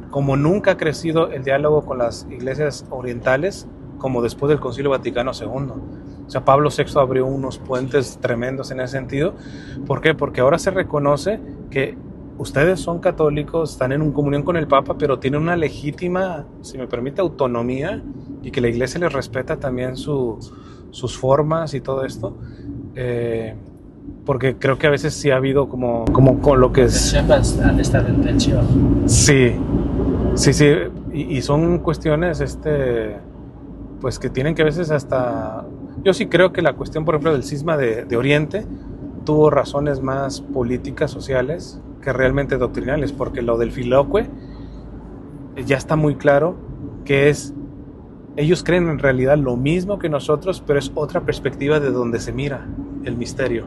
como nunca ha crecido el diálogo con las iglesias orientales, como después del Concilio Vaticano II. O sea, Pablo VI abrió unos puentes tremendos en ese sentido. ¿Por qué? Porque ahora se reconoce que ustedes son católicos, están en comunión con el Papa, pero tienen una legítima, si me permite, autonomía, y que la Iglesia les respeta también sus formas y todo esto. Porque creo que a veces sí ha habido como con lo que es... Han estado en tensión. Sí. Y son cuestiones, pues que tienen que a veces hasta... Yo sí creo que la cuestión, por ejemplo, del cisma de Oriente tuvo razones más políticas, sociales, que realmente doctrinales, porque lo del Filioque ya está muy claro que ellos creen en realidad lo mismo que nosotros, pero es otra perspectiva de donde se mira el misterio.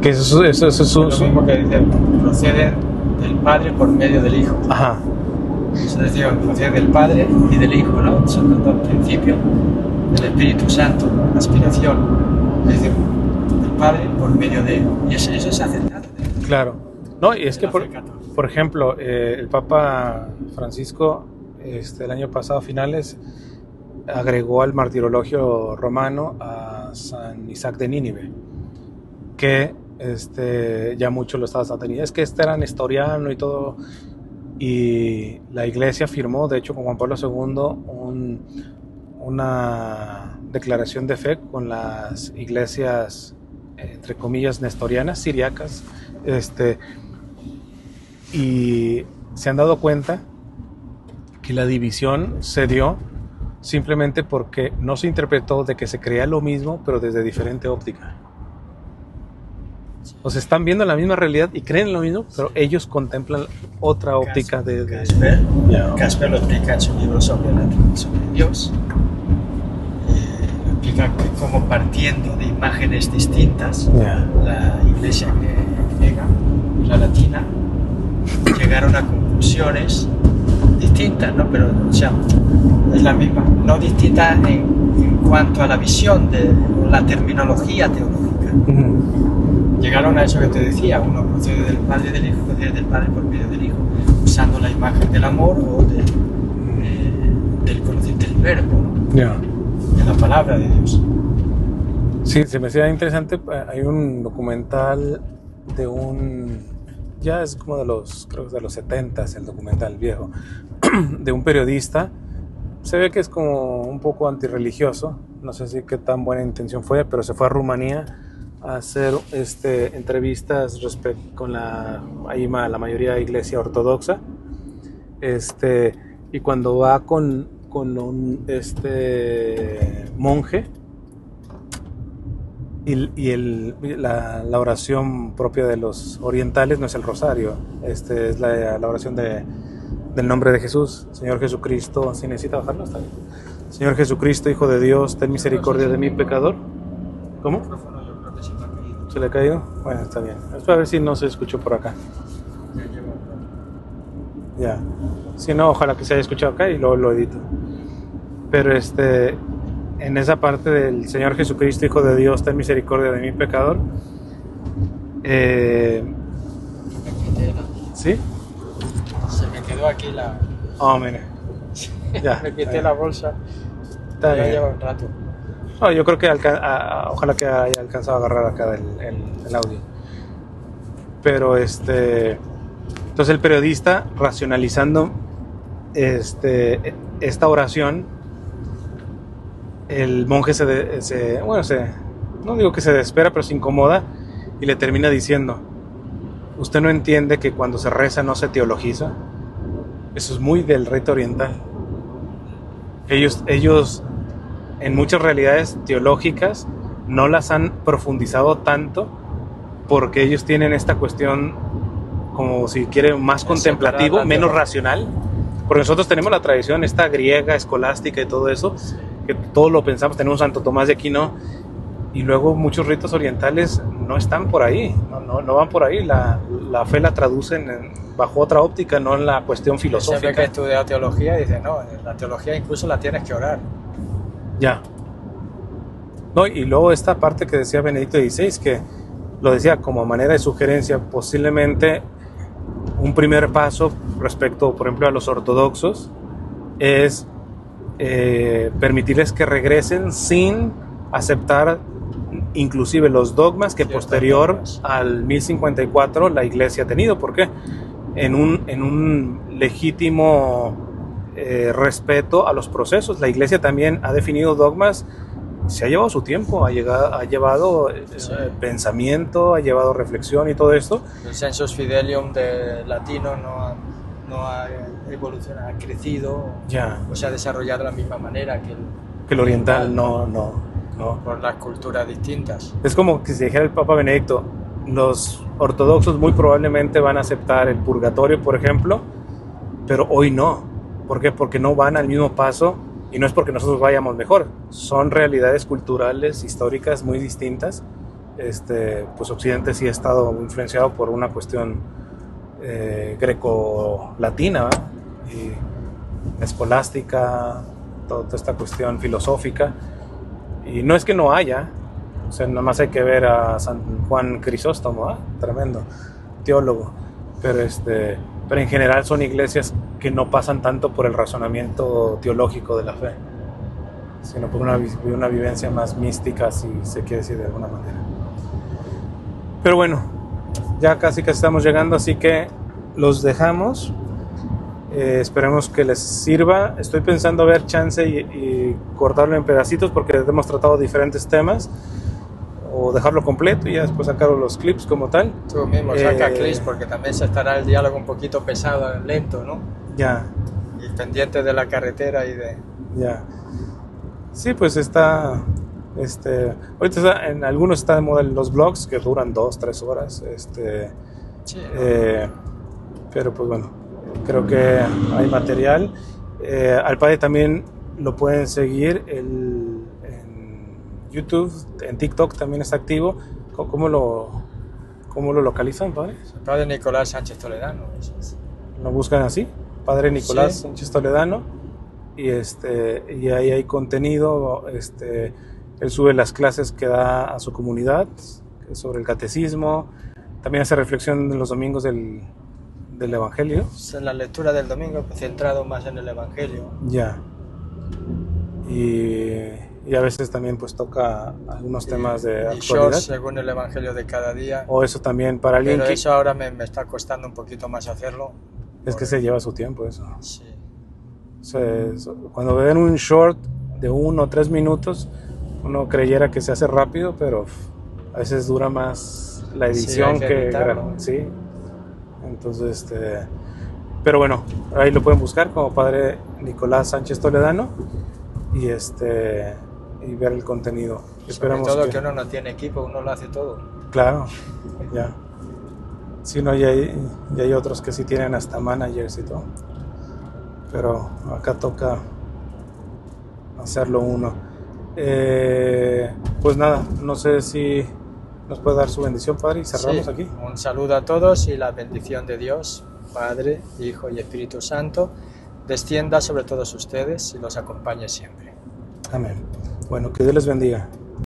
Que eso es lo mismo que dice, procede del Padre por medio del Hijo. Ajá. Eso decía, procede del Padre y del Hijo, ¿no? Sobre todo al principio, del Espíritu Santo, la aspiración. Es decir, del Padre por medio de Él. Y eso es aceptado. Claro. No, y es que, por ejemplo, el Papa Francisco, el año pasado, a finales, agregó al martirologio romano a San Isaac de Nínive, que ya mucho lo estaba teniendo. Es que era nestoriano y todo, y la Iglesia firmó, de hecho, con Juan Pablo II, una declaración de fe con las iglesias, entre comillas, nestorianas, siriacas, y se han dado cuenta que la división se dio simplemente porque no se interpretó de que se creía lo mismo, pero desde diferente óptica. O sea, están viendo la misma realidad y creen lo mismo, pero ellos contemplan otra óptica Casper lo explica en su libro sobre Dios. Lo explica que como partiendo de imágenes distintas, la iglesia griega y la latina llegaron a conclusiones distintas, ¿no? Pero, o sea, es la misma, no distinta en cuanto a la visión de la terminología teológica. Llegaron a eso que te decía, uno procede del Padre y del Hijo, procede del Padre por medio del Hijo, usando la imagen del amor o del conocimiento del verbo, ¿no? De la palabra de Dios. Sí, se me hacía interesante. Hay un documental ya es como creo que de los 70s, el documental viejo, de un periodista. Se ve que es como un poco antirreligioso, no sé si qué tan buena intención fue, pero se fue a Rumanía a hacer entrevistas con la mayoría de iglesia ortodoxa, y cuando va con un monje, y la oración propia de los orientales no es el rosario, es la oración del nombre de Jesús. Señor Jesucristo, si necesita bajarlo, está bien. Señor Jesucristo, Hijo de Dios, ten misericordia de mí, pecador. ¿Cómo? ¿Se le ha caído? Bueno, está bien. Es para ver si no se escuchó por acá. Ya. Si no, ojalá que se haya escuchado acá y luego lo edito. Pero en esa parte del Señor Jesucristo, Hijo de Dios, ten misericordia de mí, pecador. ¿Sí? Se me quedó aquí la... Oh, mire. Ya. Me quité la bolsa. Está bien. Lleva un rato. No, yo creo que ojalá que haya alcanzado a agarrar acá el audio. Pero entonces el periodista, racionalizando esta oración, el monje no digo que se desespera, pero se incomoda y le termina diciendo: ¿usted no entiende que cuando se reza no se teologiza? Eso es muy del rito oriental. Ellos en muchas realidades teológicas no las han profundizado tanto porque ellos tienen esta cuestión, como si quieren, más contemplativo, menos racional. Porque nosotros tenemos la tradición esta griega, escolástica y todo eso, que todo lo pensamos. Tenemos Santo Tomás de Aquino, y luego muchos ritos orientales no están por ahí, no van por ahí. La fe la traducen bajo otra óptica, no en la cuestión filosófica. Siempre que he estudiado teología, dice, no, la teología incluso la tienes que orar. Ya. No, y luego esta parte que decía Benedicto XVI, que lo decía como manera de sugerencia, posiblemente un primer paso respecto, por ejemplo, a los ortodoxos, es permitirles que regresen sin aceptar inclusive los dogmas que posterior al 1054 la Iglesia ha tenido. ¿Por qué? En un legítimo respeto a los procesos. La Iglesia también ha definido dogmas, se ha llevado su tiempo, ha llevado pensamiento, ha llevado reflexión y todo esto. El sensus fidelium de latino no ha evolucionado, ha crecido, ya. O se ha desarrollado de la misma manera que el oriental, no. Por las culturas distintas. Es como que si dijera el Papa Benedicto, los ortodoxos muy probablemente van a aceptar el purgatorio, por ejemplo, pero hoy no. ¿Por qué? Porque no van al mismo paso, y no es porque nosotros vayamos mejor, son realidades culturales, históricas muy distintas. Pues Occidente sí ha estado influenciado por una cuestión greco-latina, ¿verdad? Y escolástica, toda esta cuestión filosófica. Y no es que no haya, o sea, nada más hay que ver a San Juan Crisóstomo, ¿eh? Tremendo teólogo, pero en general son iglesias que no pasan tanto por el razonamiento teológico de la fe, sino por una vivencia más mística, si se quiere decir de alguna manera. Pero bueno, ya casi que estamos llegando, así que los dejamos. Esperemos que les sirva. Estoy pensando ver chance y cortarlo en pedacitos, porque hemos tratado diferentes temas, o dejarlo completo y ya después sacar los clips como tal. Tú mismo saca clips, porque también se estará el diálogo un poquito pesado, lento, ¿no? Ya. Y pendiente de la carretera y de... Ya. Sí, pues está... ahorita en algunos está de moda los vlogs que duran 2-3 horas. Sí, ¿no? Pero pues bueno, creo que hay material. Al padre también lo pueden seguir en YouTube, en TikTok también está activo. ¿Cómo lo localizan, padre? El padre Nicolás Sánchez Toledano. Lo buscan así, padre Nicolás sí. Sánchez Toledano, y ahí hay contenido. Él sube las clases que da a su comunidad sobre el catecismo. También hace reflexión en los domingos del Evangelio. En la lectura del domingo, centrado más en el Evangelio. Ya. Y a veces también pues toca algunos temas de actualidad. Shorts según el Evangelio de cada día. O eso también para alguien. Pero eso ahora me está costando un poquito más hacerlo. Es que se lleva su tiempo eso. Sí. O sea, cuando ven un short de 1 o 3 minutos, uno creyera que se hace rápido, pero a veces dura más la edición sí. Entonces, pero bueno, ahí lo pueden buscar como padre Nicolás Sánchez Toledano y ver el contenido. Esperamos todo que uno no tiene equipo, uno lo hace todo. Claro, ya. Sí, no, y hay otros que sí tienen hasta managers y todo. Pero acá toca hacerlo uno. Pues nada, no sé si nos puede dar su bendición, padre, y cerramos aquí. Un saludo a todos y la bendición de Dios, Padre, Hijo y Espíritu Santo, descienda sobre todos ustedes y los acompañe siempre. Amén. Bueno, que Dios les bendiga.